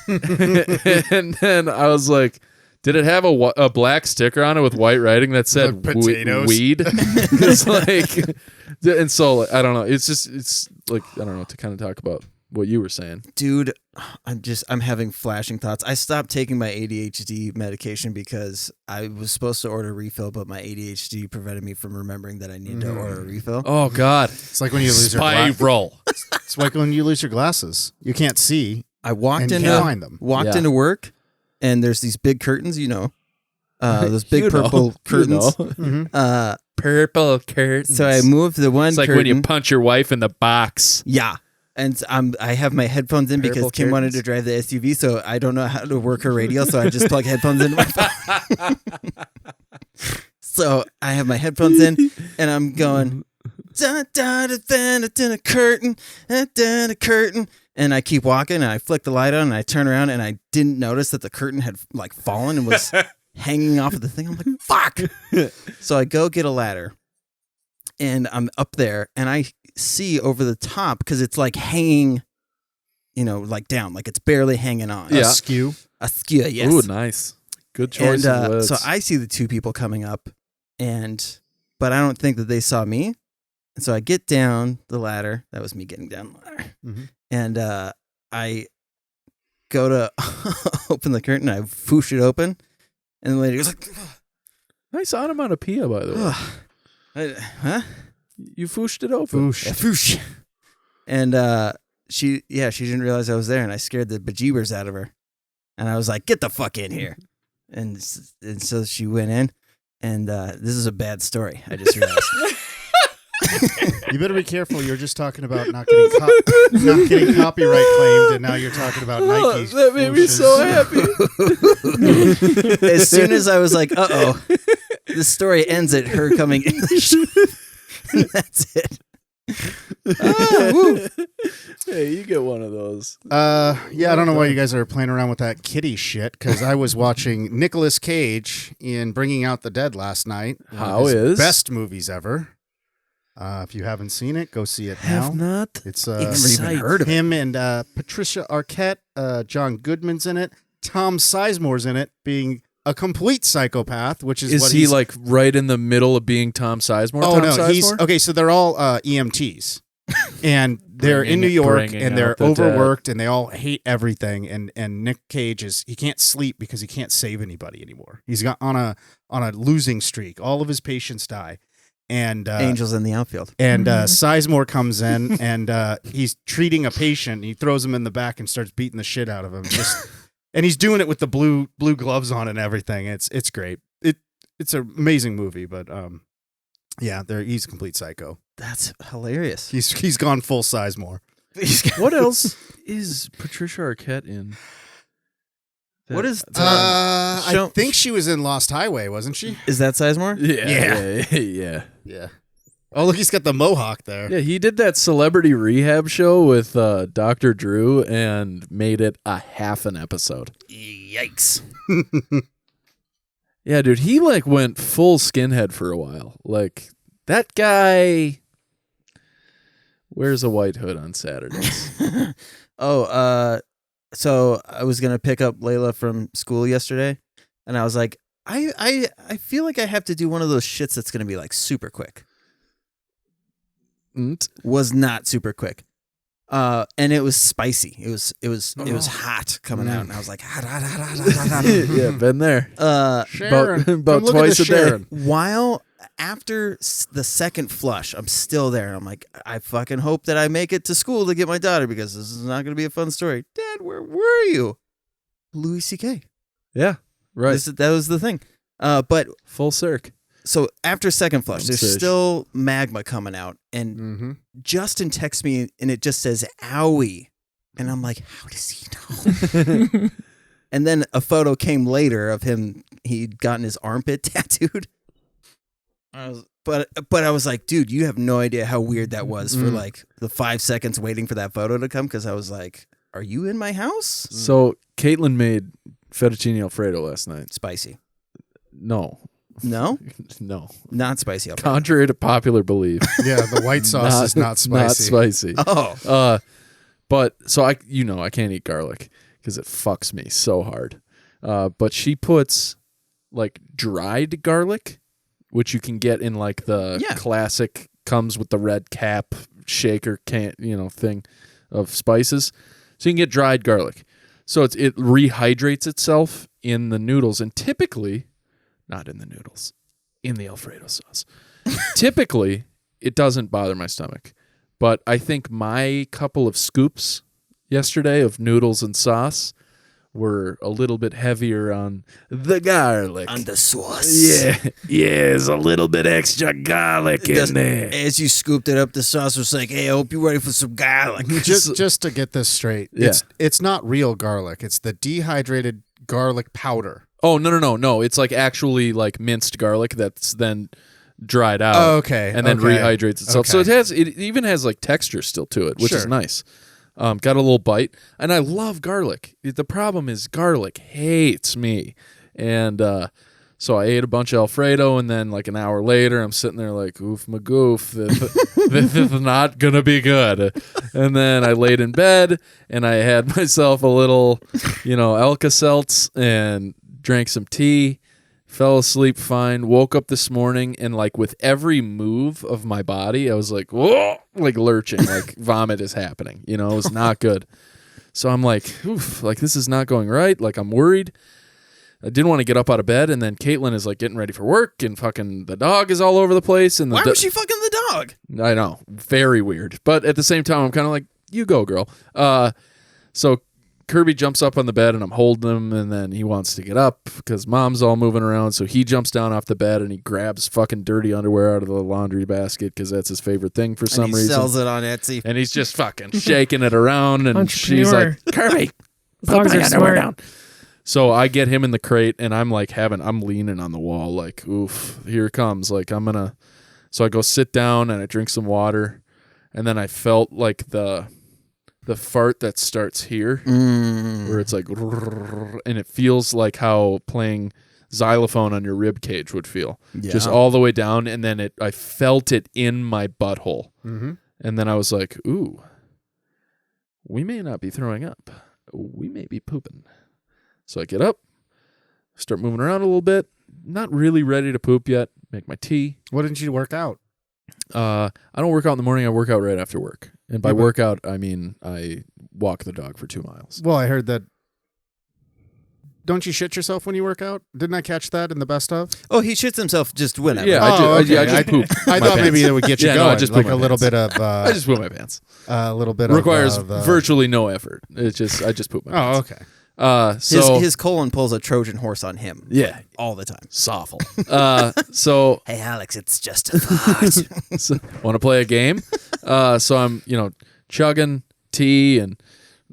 And then I was like, did it have a black sticker on it with white writing that said potatoes? weed? It's like, and so I don't know. It's like, I don't know, to kind of talk about what you were saying. Dude, I'm having flashing thoughts. I stopped taking my ADHD medication because I was supposed to order a refill, but my ADHD prevented me from remembering that I needed to order a refill. Oh God. It's like when you lose your Spiral. It's like when you lose your glasses. You can't see. I walked and into can't find them. into work, and there's these big curtains, those big purple curtains. Mm-hmm. Purple curtains. So I moved the one. It's like curtain. when you punch your wife in the box. Yeah. And I have my headphones in because Purple Kim wanted curtains. to drive the SUV, so I don't know how to work her radio, so I just plug headphones into my phone. So I have my headphones in, and I'm going, da da da da da curtain, da da curtain, and I keep walking, and I flick the light on, and I turn around, and I didn't notice that the curtain had like fallen and was hanging off of the thing. I'm like, fuck. So I go get a ladder, and I'm up there, and I see over the top because it's like hanging, like down, like it's barely hanging on. Yeah. Askew. Askew, yes. Ooh, nice. Good choice of words. So I see the two people coming up, but I don't think that they saw me. And so I get down the ladder. That was me getting down the ladder. Mm-hmm. And I go to open the curtain. I foosh it open, and the lady goes like, Nice onomatopoeia, by the way. huh? You fooshed it open. Foosh. Yeah, foosh. And she didn't realize I was there, and I scared the bejeebers out of her. And I was like, "Get the fuck in here!" And so she went in, and this is a bad story. I just realized. You better be careful. You're just talking about not getting copyright claimed, and now you're talking about Nike. That made me so happy. As soon as I was like, "Uh-oh," the story ends at her coming in the show. And that's it. Hey, you get one of those. Yeah, I don't know why you guys are playing around with that kitty shit, because I was watching Nicolas Cage in Bringing Out the Dead last night. How is? Best movies ever. If you haven't seen it, go see it now. Have not. It's Never even heard of it. him and Patricia Arquette. John Goodman's in it. Tom Sizemore's in it, being a complete psychopath, which is what Is he he's like right in the middle of being Tom Sizemore? Oh Tom no, Sizemore? he's okay. So they're all EMTs, and they're in New York, bringing and they're out the dead. overworked, and they all hate everything. And Nick Cage he can't sleep because he can't save anybody anymore. He's got on a losing streak. All of his patients die, and Angels in the outfield. And Sizemore comes in, and he's treating a patient. And he throws him in the back and starts beating the shit out of him. And he's doing it with the blue gloves on and everything. It's great. It's an amazing movie, but Yeah, he's a complete psycho. That's hilarious. He's gone full size more. What else is Patricia Arquette in? What is I think she was in Lost Highway, wasn't she? Is that Sizemore? Yeah. Yeah. Oh, look, he's got the mohawk there. Yeah, he did that celebrity rehab show with Dr. Drew and made it a half an episode. Yikes. Yeah, dude, he like went full skinhead for a while. Like that guy wears a white hood on Saturdays. So I was gonna pick up Layla from school yesterday, and I was like, I feel like I have to do one of those shits that's gonna be like super quick. Was not super quick. And it was spicy. It was hot coming out, and I was like, hot. Yeah, been there. Sharon, about come look at twice this a day. Sharon. While after the second flush, I'm still there, and I'm like, I fucking hope that I make it to school to get my daughter, because this is not going to be a fun story. Dad, where were you? Louis C.K. Yeah, right. That was the thing. But Full circ. so after second flush, there's Fish. still magma coming out, and Justin texts me, and it just says "owie," and I'm like, how does he know? And then a photo came later of him. He'd gotten his armpit tattooed. But I was like, dude, you have no idea how weird that was for like the 5 seconds waiting for that photo to come, because I was like, are you in my house? So Caitlin made fettuccine Alfredo last night. Spicy. No, No? Not spicy. Alfredo. contrary to popular belief, Yeah, the white sauce is not spicy. Not spicy. Oh. But so I can't eat garlic because it fucks me so hard. But she puts like dried garlic, which you can get in like the classic, comes with the red cap shaker thing of spices. So you can get dried garlic. So it rehydrates itself in the noodles, and typically, not in the noodles, in the Alfredo sauce. Typically, it doesn't bother my stomach. But I think my couple of scoops yesterday of noodles and sauce were a little bit heavier on the garlic. On the sauce. Yeah, there's a little bit extra garlic in there. As you scooped it up, the sauce was like, hey, I hope you're ready for some garlic. Just to get this straight, Yeah. it's not real garlic. It's the dehydrated garlic powder. Oh, no. It's like actually like minced garlic that's then dried out. Oh, okay. And then rehydrates itself. So Okay. it even has like texture still to it, which is Sure. nice. Got a little bite. And I love garlic. The problem is garlic hates me. And so I ate a bunch of Alfredo, and then like an hour later, I'm sitting there like, oof, my goof. This is not going to be good. And then I laid in bed, and I had myself a little, Alka-Seltz, and drank some tea, fell asleep fine, woke up this morning, and like with every move of my body, I was like, whoa, like lurching, like vomit is happening. It was not good. So I'm like, oof, like this is not going right. Like I'm worried. I didn't want to get up out of bed, and then Caitlin is like getting ready for work, and fucking the dog is all over the place. And Why was she fucking the dog? I know, very weird. But at the same time, I'm kind of like, you go, girl. So Kirby jumps up on the bed, and I'm holding him, and then he wants to get up because mom's all moving around. So he jumps down off the bed, and he grabs fucking dirty underwear out of the laundry basket because that's his favorite thing for some reason. Sells it on Etsy. And he's just fucking shaking it around, and she's Entrepreneur. like, Kirby, Dogs are smart. down. So I get him in the crate, and I'm like I'm leaning on the wall, like, oof, here it comes. Like so I go sit down, and I drink some water, and then I felt like the fart that starts here, where it's like, and it feels like how playing xylophone on your rib cage would feel, just all the way down, and then I felt it in my butthole, and then I was like, ooh, we may not be throwing up, we may be pooping. So I get up, start moving around a little bit, not really ready to poop yet, make my tea. What didn't you work out? I don't work out in the morning, I work out right after work. And by workout, I mean I walk the dog for 2 miles. Well, I heard that. Don't you shit yourself when you work out? Didn't I catch that in the best of? Oh, he shits himself just whenever. Yeah, I just poop. I thought maybe that would get you Yeah, going. no, I just like poop a my little pants. bit of. I just poop my pants. A little bit Requires of. virtually no effort. I just poop my pants. Oh, okay. So his colon pulls a Trojan horse on him. Yeah. All the time. it's awful. So Hey, Alex, it's just a thought. want to play a game? So I'm, chugging tea and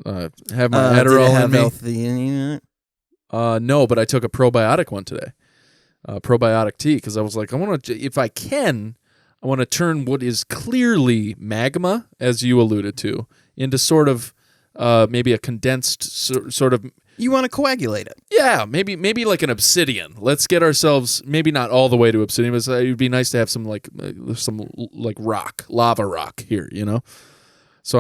have my Did it Adderall have in me. L-theanine in it? No, but I took a probiotic one today. Probiotic tea, because I was like, if I can, I want to turn what is clearly magma, as you alluded to, into sort of maybe a condensed sort of. You want to coagulate it. Yeah, maybe like an obsidian. Let's get ourselves maybe not all the way to obsidian, but it would be nice to have some rock, lava rock here, So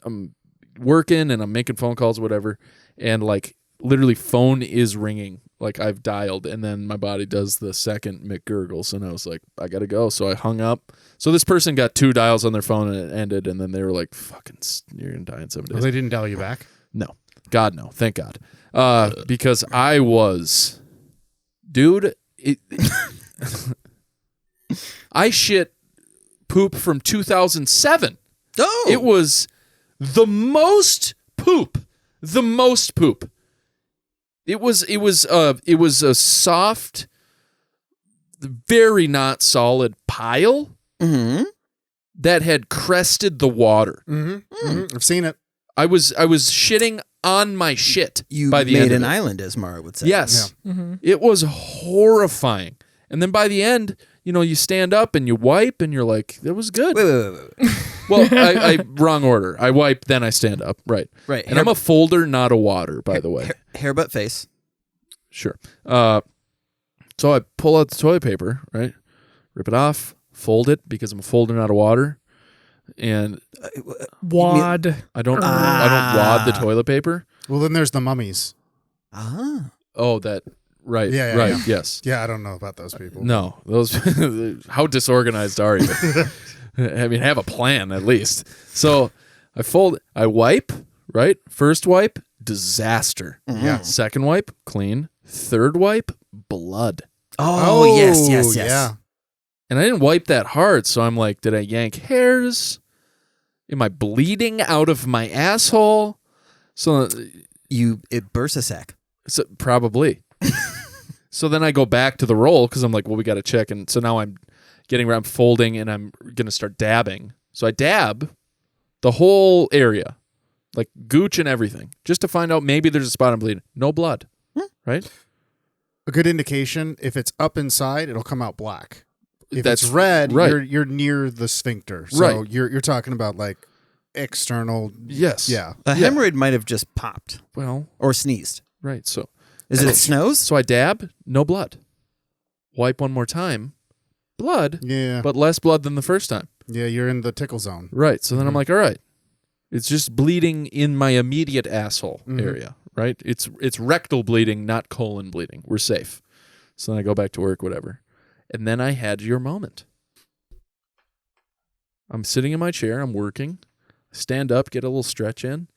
I'm working and I'm making phone calls, whatever, and like literally phone is ringing, like I've dialed, and then my body does the second McGurgles, and I was like, I gotta go. So I hung up. So this person got 2 dials on their phone and it ended, and then they were like, "Fucking, you're gonna die in 7 days." Well, they didn't dial you back? No. God, no. Thank God. Because I was, dude, I shit poop from 2007. Oh! It was the most poop. The most poop. It was a soft, very not solid pile that had crested the water. I've seen it. I was shitting on my shit You by the made end of an it. island, as Mara would say. Yes. It was horrifying. And then by the end, you stand up and you wipe and you're like, that was good. Wait. Well, I wrong order. I wipe, then I stand up. Right. Right. And I'm a folder, not a water, by the way. Hair, butt, face. Sure. So I pull out the toilet paper, right? Rip it off, fold it because I'm a folder, not a water. And Wad. I don't wad the toilet paper. Well, then there's the mummies. Ah. Oh, that right. Yeah, right. yeah. Yes. Yeah, I don't know about those people. No, those. How disorganized are you? I mean, have a plan at least. So I wipe, right? First wipe, disaster. Yeah. Second wipe, clean. Third wipe, blood. Oh, yes. Yeah. And I didn't wipe that hard, so I'm like, did I yank hairs? Am I bleeding out of my asshole? So It bursts a sack. probably. So then I go back to the roll because I'm like, well, we got to check. And so now I'm getting around folding and I'm going to start dabbing. So I dab the whole area, like gooch and everything, just to find out maybe there's a spot I'm bleeding. No blood, right? A good indication, if it's up inside, it'll come out black. If That's it's red, right. you're near the sphincter. So Right. you're talking about like external. Yes. Yeah. A hemorrhoid might have just popped Well, or sneezed. right. So Is it snows? So I dab, no blood. Wipe one more time, blood, Yeah. but less blood than the first time. Yeah, you're in the tickle zone. Right. So then I'm like, all right, it's just bleeding in my immediate asshole area, right? It's rectal bleeding, not colon bleeding. We're safe. So then I go back to work, whatever. And then I had your moment. I'm sitting in my chair, I'm working, stand up, get a little stretch in,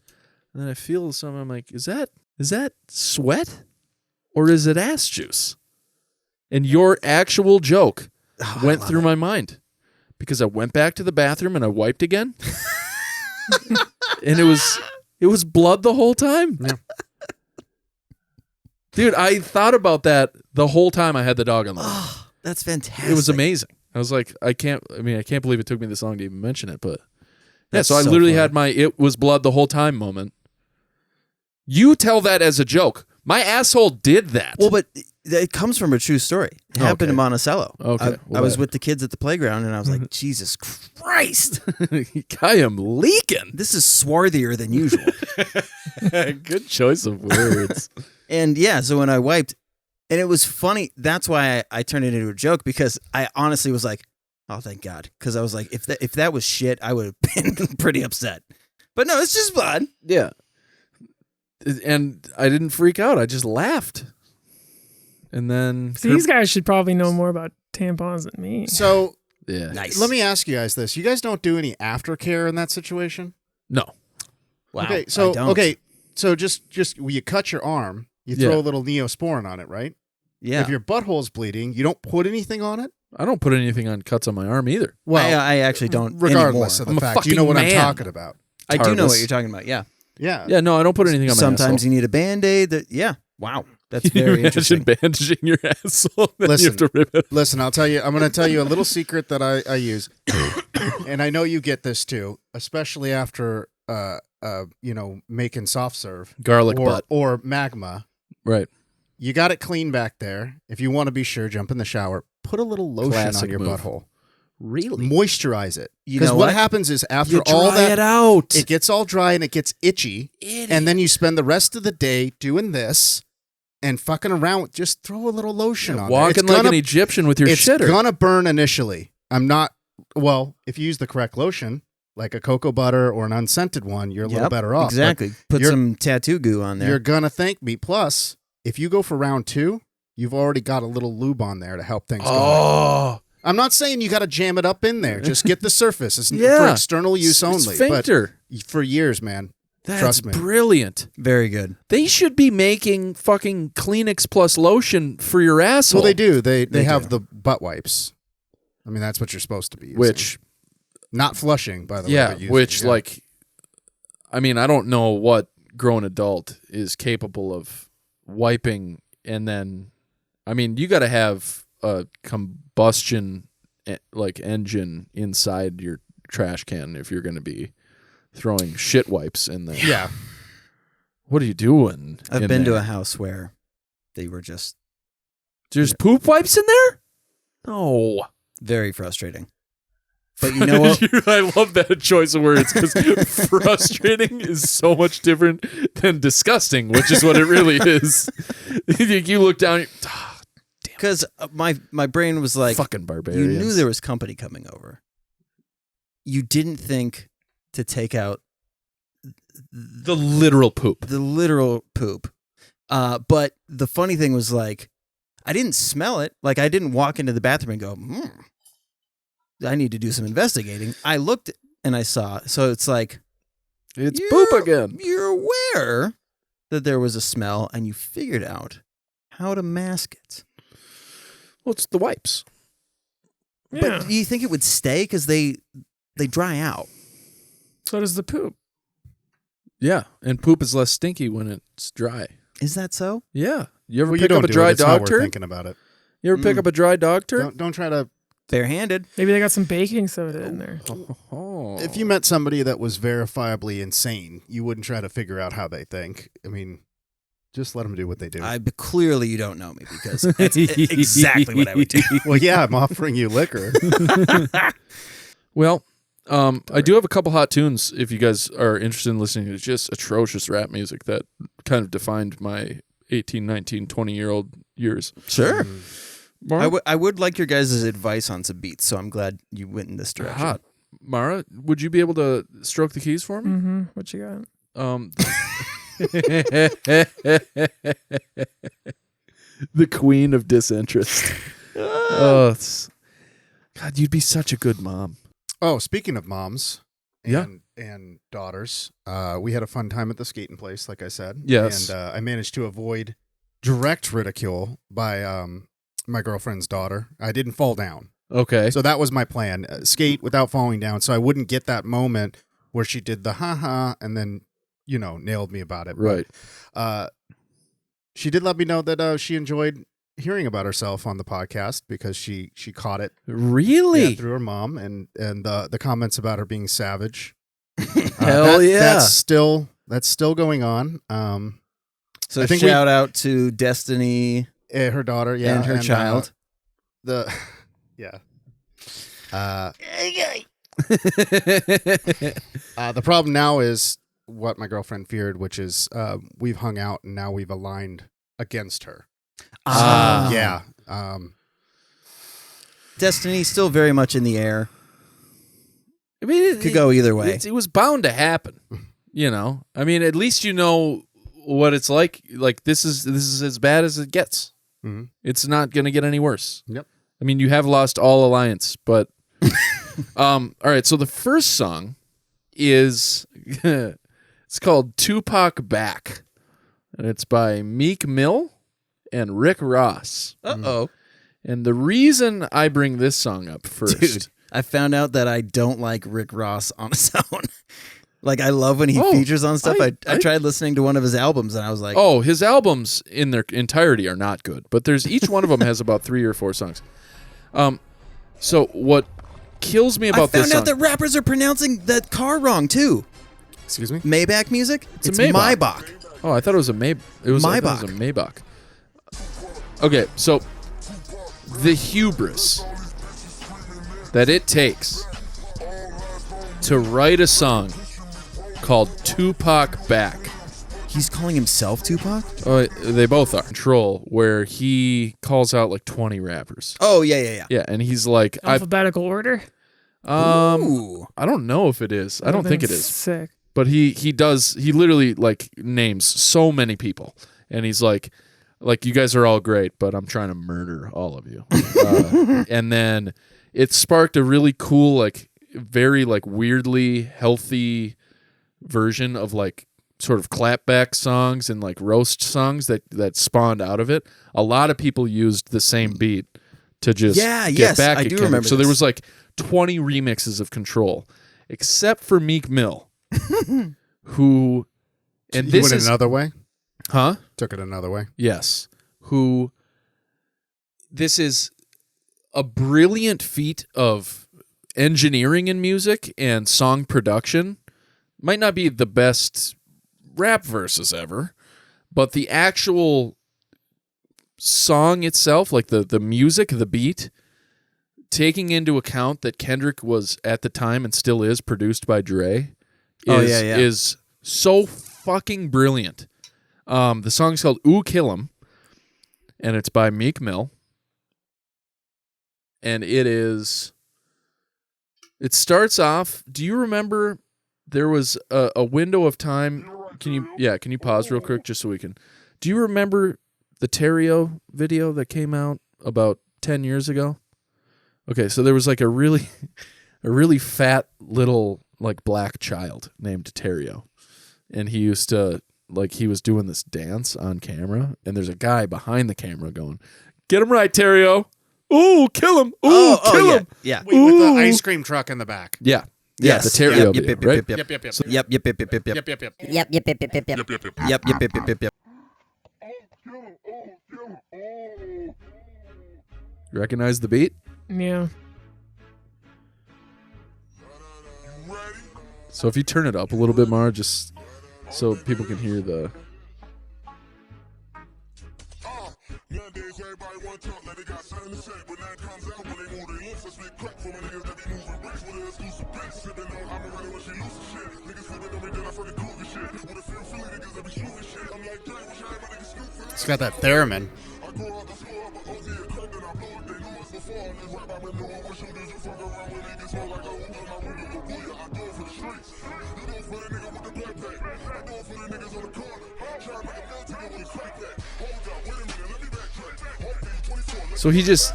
and then I feel something. I'm like, is that sweat or is it ass juice? And your actual joke went through my mind because I went back to the bathroom and I wiped again. And it was blood the whole time. Yeah. Dude, I thought about that the whole time I had the dog on the line. That's fantastic. It was amazing. I was like, I can't believe it took me this long to even mention it, but yeah, That's so I so literally funny. had my it was blood the whole time moment. You tell that as a joke. My asshole did that. Well, but it comes from a true story. It happened in Monticello. Okay, I was with the kids at the playground, and I was like, Jesus Christ, I am leaking. this is swarthier than usual. Good choice of words. And yeah, so when I wiped, and it was funny. That's why I turned it into a joke, because I honestly was like, oh, thank God. Because I was like, if that was shit, I would have been pretty upset. But no, it's just blood. Yeah. And I didn't freak out. I just laughed. And then So these guys should probably know more about tampons than me. So yeah. Nice. let me ask you guys this: you guys don't do any aftercare in that situation? No. Wow. Okay, so just you cut your arm, you throw a little Neosporin on it, right? Yeah. If your butthole's bleeding, you don't put anything on it. I don't put anything on cuts on my arm either. Well, I actually don't. regardless anymore. of the I'm a fact, you know fucking what I'm man. talking about. I do know what Tarvis. you're talking about. Yeah. Yeah. Yeah, no, I don't put anything on my Sometimes asshole. you need a Band-Aid. Yeah. Wow. That's very interesting. Imagine bandaging your asshole. Then Listen. you have to rip it. Listen, I'm going to tell you a little secret that I use. And I know you get this too, especially after, making soft serve. Garlic butt. Or magma. Right. You got it clean back there. If you want to be sure, jump in the shower. Put a little lotion Classic on your move. butthole. Really? Moisturize it. You Because know what what? happens is after You all dry that, it out. it gets all dry and it gets itchy. And then you spend the rest of the day doing this and fucking around with, just throw a little lotion on there. Walking like an Egyptian with your It's shitter. gonna burn initially. If you use the correct lotion, like a cocoa butter or an unscented one, you're a little better off. But Exactly. Put you're- some tattoo goo on there. You're gonna thank me. Plus, if you go for round 2, you've already got a little lube on there to help things go. Oh. I'm not saying you got to jam it up in there. Just get the surface. It's for Yeah. external use only. Sphincter. But for years, man. That's Trust me. brilliant. Very good. They should be making fucking Kleenex plus lotion for your asshole. Well, they do. They They have do. the butt wipes. I mean, that's what you're supposed to be using. Which, Not flushing, by the way. yeah, but using, which yeah. like, I mean, I don't know what grown adult is capable of wiping, and then, I mean, you got to have a combustion engine inside your trash can if you're going to be throwing shit wipes in there. Yeah. What are you doing? I've in been to there? a house where they were just There's poop wipes in there? No. very frustrating. But you know what? I love that choice of words because frustrating is so much different than disgusting, which is what it really is. You look down, Because my brain was like, fucking you barbarians. knew there was company coming over. You didn't think to take out the literal poop. the literal poop. But the funny thing was, like, I didn't smell it. Like, I didn't walk into the bathroom and go, I need to do some investigating. I looked and I saw. So it's like, It's you're- poop again. You're aware that there was a smell and you figured out how to mask it. Well, it's the wipes. Yeah. But do you think it would stay? Because they dry out. So does the poop. Yeah, and poop is less stinky when it's dry. Is that so? Yeah. You ever Well, you pick don't up a do dry it. It's how dog we're turd? thinking about it. You ever pick up a dry dog turd? Don't try to. Barehanded. Maybe they got some baking soda in there. Oh. If you met somebody that was verifiably insane, you wouldn't try to figure out how they think. I mean, just let them do what they do. But clearly you don't know me because that's exactly what I would do. Well, yeah, I'm offering you liquor. Well, I do have a couple hot tunes if you guys are interested in listening to just atrocious rap music that kind of defined my 18, 19, 20-year-old years. Sure. Mara? I would like your guys' advice on some beats, so I'm glad you went in this direction. Hot. Mara, would you be able to stroke the keys for me? Mm-hmm. What you got? The queen of disinterest. God, you'd be such a good mom. Oh, speaking of moms Yeah. and daughters, we had a fun time at the skating place, like I said. Yes. And I managed to avoid direct ridicule by my girlfriend's daughter. I didn't fall down. Okay. So that was my plan. Skate without falling down so I wouldn't get that moment where she did the ha-ha and then, nailed me about it. Right. But, she did let me know that she enjoyed hearing about herself on the podcast because she caught it Really? through her mom and the comments about her being savage. Hell yeah. That's still going on. So I think shout out to Destiny Her daughter, yeah, and her child. The problem now is what my girlfriend feared, which is we've hung out and now we've aligned against her. Yeah. Destiny still very much in the air. I mean, Could go either way. It was bound to happen. I mean, at least you know what it's like. Like this is as bad as it gets. Mhm. It's not going to get any worse. Yep. I mean, you have lost all alliance, but all right. So the first song is it's called "Tupac Back," and it's by Meek Mill and Rick Ross. Uh-oh. And the reason I bring this song up first, Dude, I found out that I don't like Rick Ross on his own. Like, I love when he Oh, features on stuff. I I- tried listening to one of his albums, and I was like, Oh, his albums in their entirety are not good, but there's each one of them has about 3 or 4 songs. So what kills me I about this found song? out that rappers are pronouncing that car wrong, too. Excuse me? Maybach music? It's a Maybach. Maybach. Oh, I thought it was a I thought it was a Maybach. Okay, so the hubris that it takes to write a song called Tupac Back. He's calling himself Tupac? Oh, they both are. Control, where he calls out 20 rappers. Oh, yeah. Yeah, and he's like, Alphabetical order. Ooh. I don't know if it is. I don't think it is. Sick. But he literally names so many people, and he's like you guys are all great, but I'm trying to murder all of you. And then it sparked a really cool, very weirdly healthy version of sort of clapback songs and roast songs that spawned out of it. A lot of people used the same beat to just get back I at do Kendrick. remember So there this. was 20 remixes of Control, except for Meek Mill, who, and You this went is another way? huh? Took it another way. Yes. Who, this is a brilliant feat of engineering in music and song production. Might not be the best rap verses ever, but the actual song itself, the music, the beat, taking into account that Kendrick was at the time and still is produced by Dre, is so fucking brilliant. The song's called Ooh Kill 'Em, and it's by Meek Mill. And it starts off, do you remember there was a window of time? Can you pause real quick just so we can? Do you remember the Terrio video that came out about 10 years ago? Okay, so there was a really fat little black child named Terrio, and he used to he was doing this dance on camera, and there's a guy behind the camera going, "Get him right, Terrio! Ooh, kill him! Ooh, kill him!" Yeah. Wait, with the Ooh. ice cream truck in the back. Yeah, Yes. the Terrio Yep, video, yep, right? yep, yep. Yep. So, yep. You recognize the beat? Yeah. So if you turn it up a little bit, Mara, just so people can hear the. It's got that theremin. So he just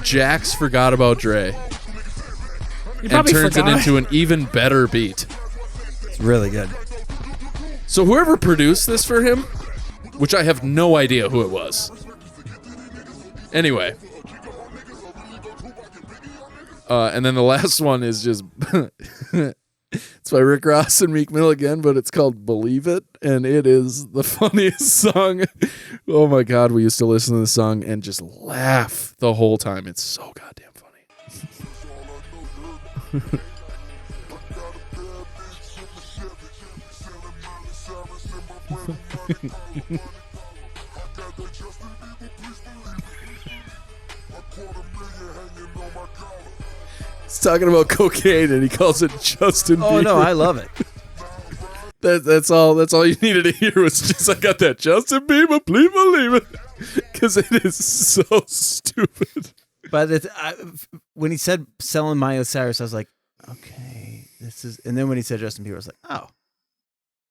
Jax forgot about Dre You and probably turns forgot. it into an even better beat. It's really good. So whoever produced this for him, which I have no idea who it was. Anyway. And then the last one is just it's by Rick Ross and Meek Mill again, but it's called Believe It, and it is the funniest song. Oh my god, we used to listen to the song and just laugh the whole time. It's so goddamn funny. He's talking about cocaine and he calls it Justin Bieber. Oh no, I love it. That's all you needed to hear was just I got that Justin Bieber, please believe it, because it is so stupid. But when he said selling Miley Cyrus, I was like, okay, this is. And then when he said Justin Bieber, I was like, oh,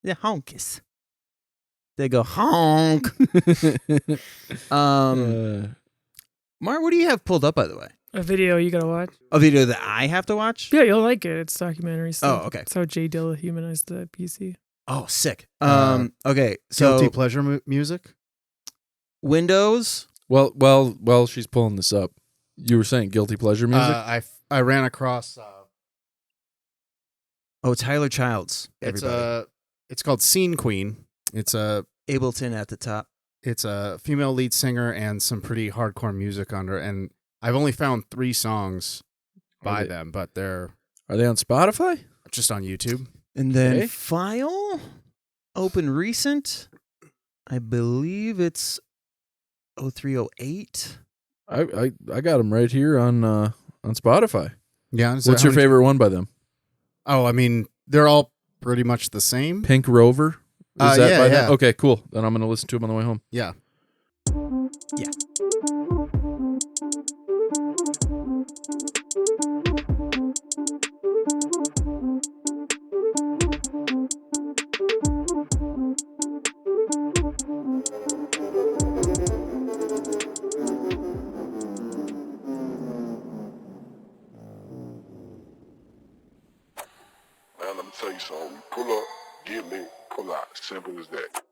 they're honkies. They go honk. Mar, what do you have pulled up, by the way? A video you gotta watch. A video that I have to watch? Yeah, you'll like it. It's documentary stuff. Oh, okay. It's how Jay Dilla humanized the PC. Oh, sick. Uh, Okay, so Guilty pleasure music. Windows. Well, she's pulling this up. You were saying guilty pleasure music? I ran across Oh, Tyler Childs. Everybody. It's called Scene Queen. It's a Ableton at the top. It's a female lead singer and some pretty hardcore music under. And I've only found 3 songs by them, but are they on Spotify? Just on YouTube. And then File, open recent. I believe it's 0308. I got them right here on Spotify. Yeah. What's your favorite one by them? Oh, I mean, they're all pretty much the same. Pink Rover. Is that by them? yeah. Okay, cool. Then I'm gonna listen to them on the way home. Yeah. Yeah. Man, let me tell you something. Pull up, get me, pull out. Simple as that.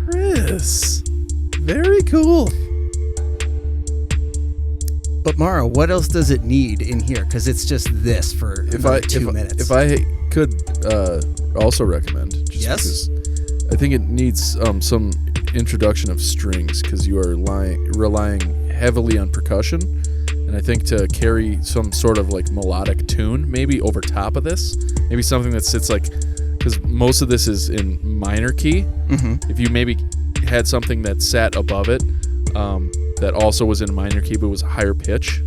Chris, very cool. But Mara, what else does it need in here? Because it's just this for about 2 minutes. If I could also recommend, just Yes? because I think it needs some introduction of strings, because you are relying heavily on percussion, and I think to carry some sort of like melodic tune, maybe over top of this, maybe something that sits like, because most of this is in minor key. Mm-hmm. If you maybe had something that sat above it, that also was in minor key but was a higher pitch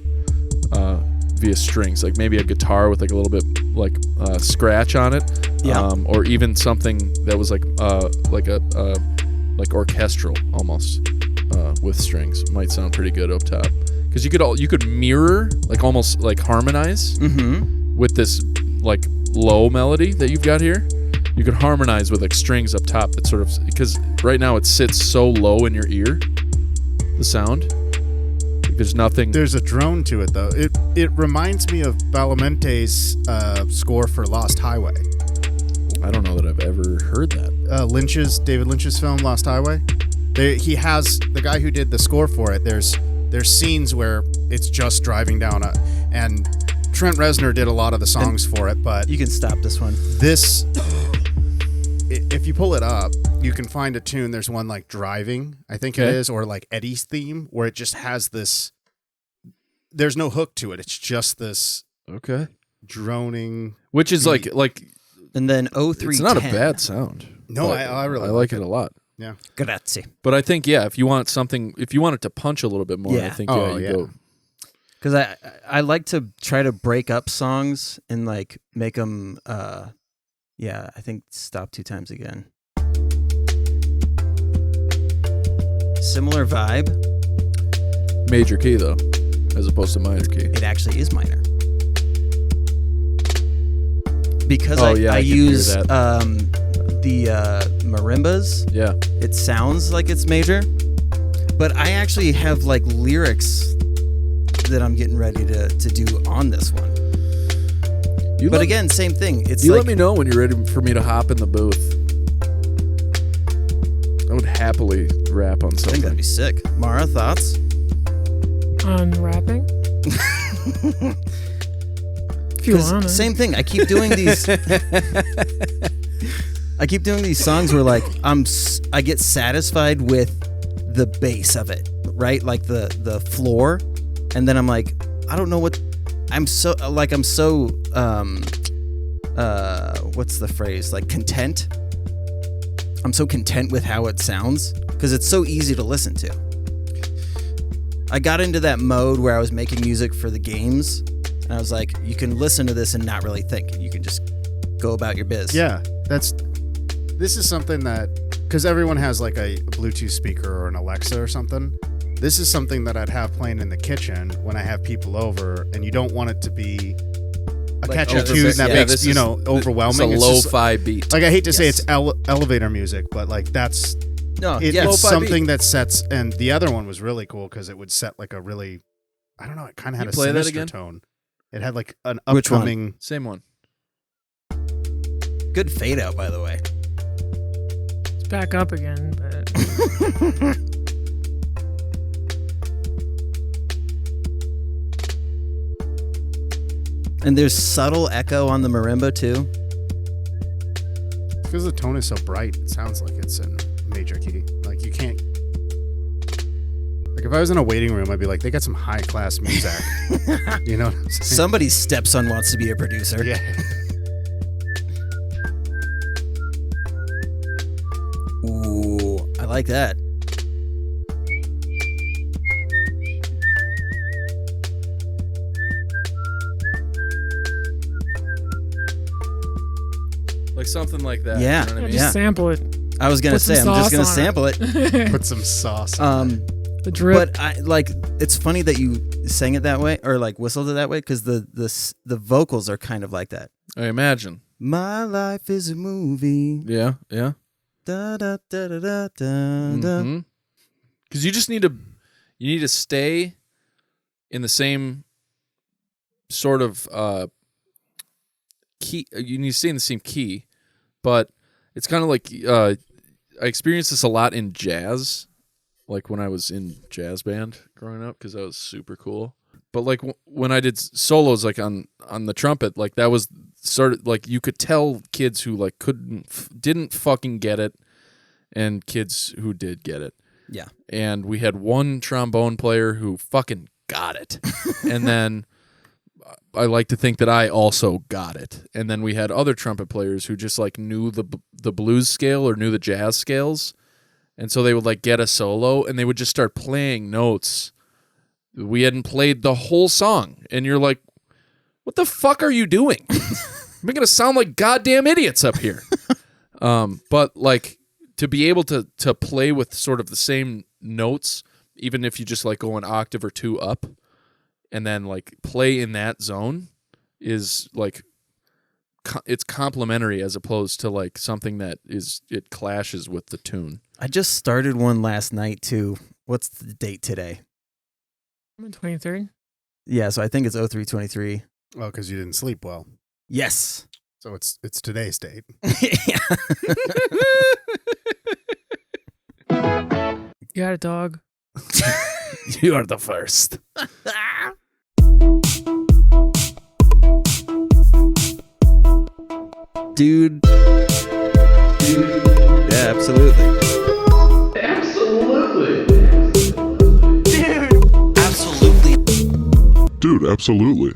via strings, like maybe a guitar with like a little bit like scratch on it, or even something that was like orchestral almost with strings might sound pretty good up top, because you could mirror, like almost like harmonize with this like low melody that you've got here. You could harmonize with like strings up top that sort of, because right now it sits so low in your ear, the sound. Like there's nothing. There's a drone to it though. It reminds me of Balamonte's score for Lost Highway. I don't know that I've ever heard that. David Lynch's film Lost Highway. He has the guy who did the score for it. There's scenes where it's just driving down and Trent Reznor did a lot of the songs for it, but You can stop this one. this, if you pull it up, you can find a tune. There's one like Driving, I think it is, or like Eddie's Theme, where it just has this, there's no hook to it. It's just this droning. Which is like And then 0310. it's not a bad sound. No, but I really like it a lot. Yeah. Grazie. But I think, if you want it to punch a little bit more, I think you go. Because I like to try to break up songs and like make them, I think stop 2 times again. Similar vibe. Major key though, as opposed to minor key. It actually is minor. Because I I can hear use that. the marimbas, Yeah. it sounds like it's major. But I actually have like lyrics that I'm getting ready to do on this one. But again, same thing. It's let me know when you're ready for me to hop in the booth. I would happily rap on I think something. that'd be sick. Mara, thoughts? On rapping? If you want. Same thing. I keep doing these. I keep doing these songs where like I get satisfied with the bass of it, right? Like the floor, and then I'm like, I don't know what. I'm so what's the phrase? Like content. I'm so content with how it sounds because it's so easy to listen to. I got into that mode where I was making music for the games, and I was like, you can listen to this and not really think. You can just go about your biz. Yeah, this is something that, because everyone has like a Bluetooth speaker or an Alexa or something. This is something that I'd have playing in the kitchen when I have people over, and you don't want it to be a Like catchy over- tune that yeah, makes, overwhelming. It's a just lo-fi beat. like I hate to say Yes. it's elevator music, but like that's No, it's yeah. Lo-fi something that sets. And the other one was really cool because it would set like a really, I don't know, it kind of had You a play that sinister again? tone. It had like an Which one? upcoming. Same one. Good fade out, by the way. It's back up again, but And there's subtle echo on the marimba too. Because the tone is so bright, it sounds like it's in major key. Like you can't. Like if I was in a waiting room, I'd be like, they got some high class music. You know what I'm saying? Somebody's stepson wants to be a producer. Yeah. Ooh, I like that. Like something like that. Yeah. You know what I mean? Just sample it. I was gonna Put some say, I'm just gonna sauce on sample it. Put some sauce on it. The drip. But I like. It's funny that you sang it that way, or like whistled it that way, because the vocals are kind of like that. I imagine. My life is a movie. Yeah, yeah. Da da da da da da. Da. Because you just need to stay in the same sort of key. You need to stay in the same key, but it's kind of like I experienced this a lot in jazz, like when I was in jazz band growing up, because that was super cool. But like when I did solos, like on the trumpet, like that was started like you could tell kids who like didn't fucking get it, and kids who did get it. Yeah. And we had one trombone player who fucking got it, and then I like to think that I also got it. And then we had other trumpet players who just like knew the blues scale or knew the jazz scales, and so they would like get a solo and they would just start playing notes. We hadn't played the whole song, and you're like, what the fuck are you doing? We're going to sound like goddamn idiots up here. But like to be able to play with sort of the same notes, even if you just like go an octave or two up and then like play in that zone, is like it's complementary as opposed to like something that it clashes with the tune. I just started one last night too. What's the date today? 23rd. Yeah, so I think it's 03/23. Oh, because you didn't sleep well. Yes. So it's today's date. You got a dog. You are the first. Dude. Yeah, absolutely. Dude, absolutely.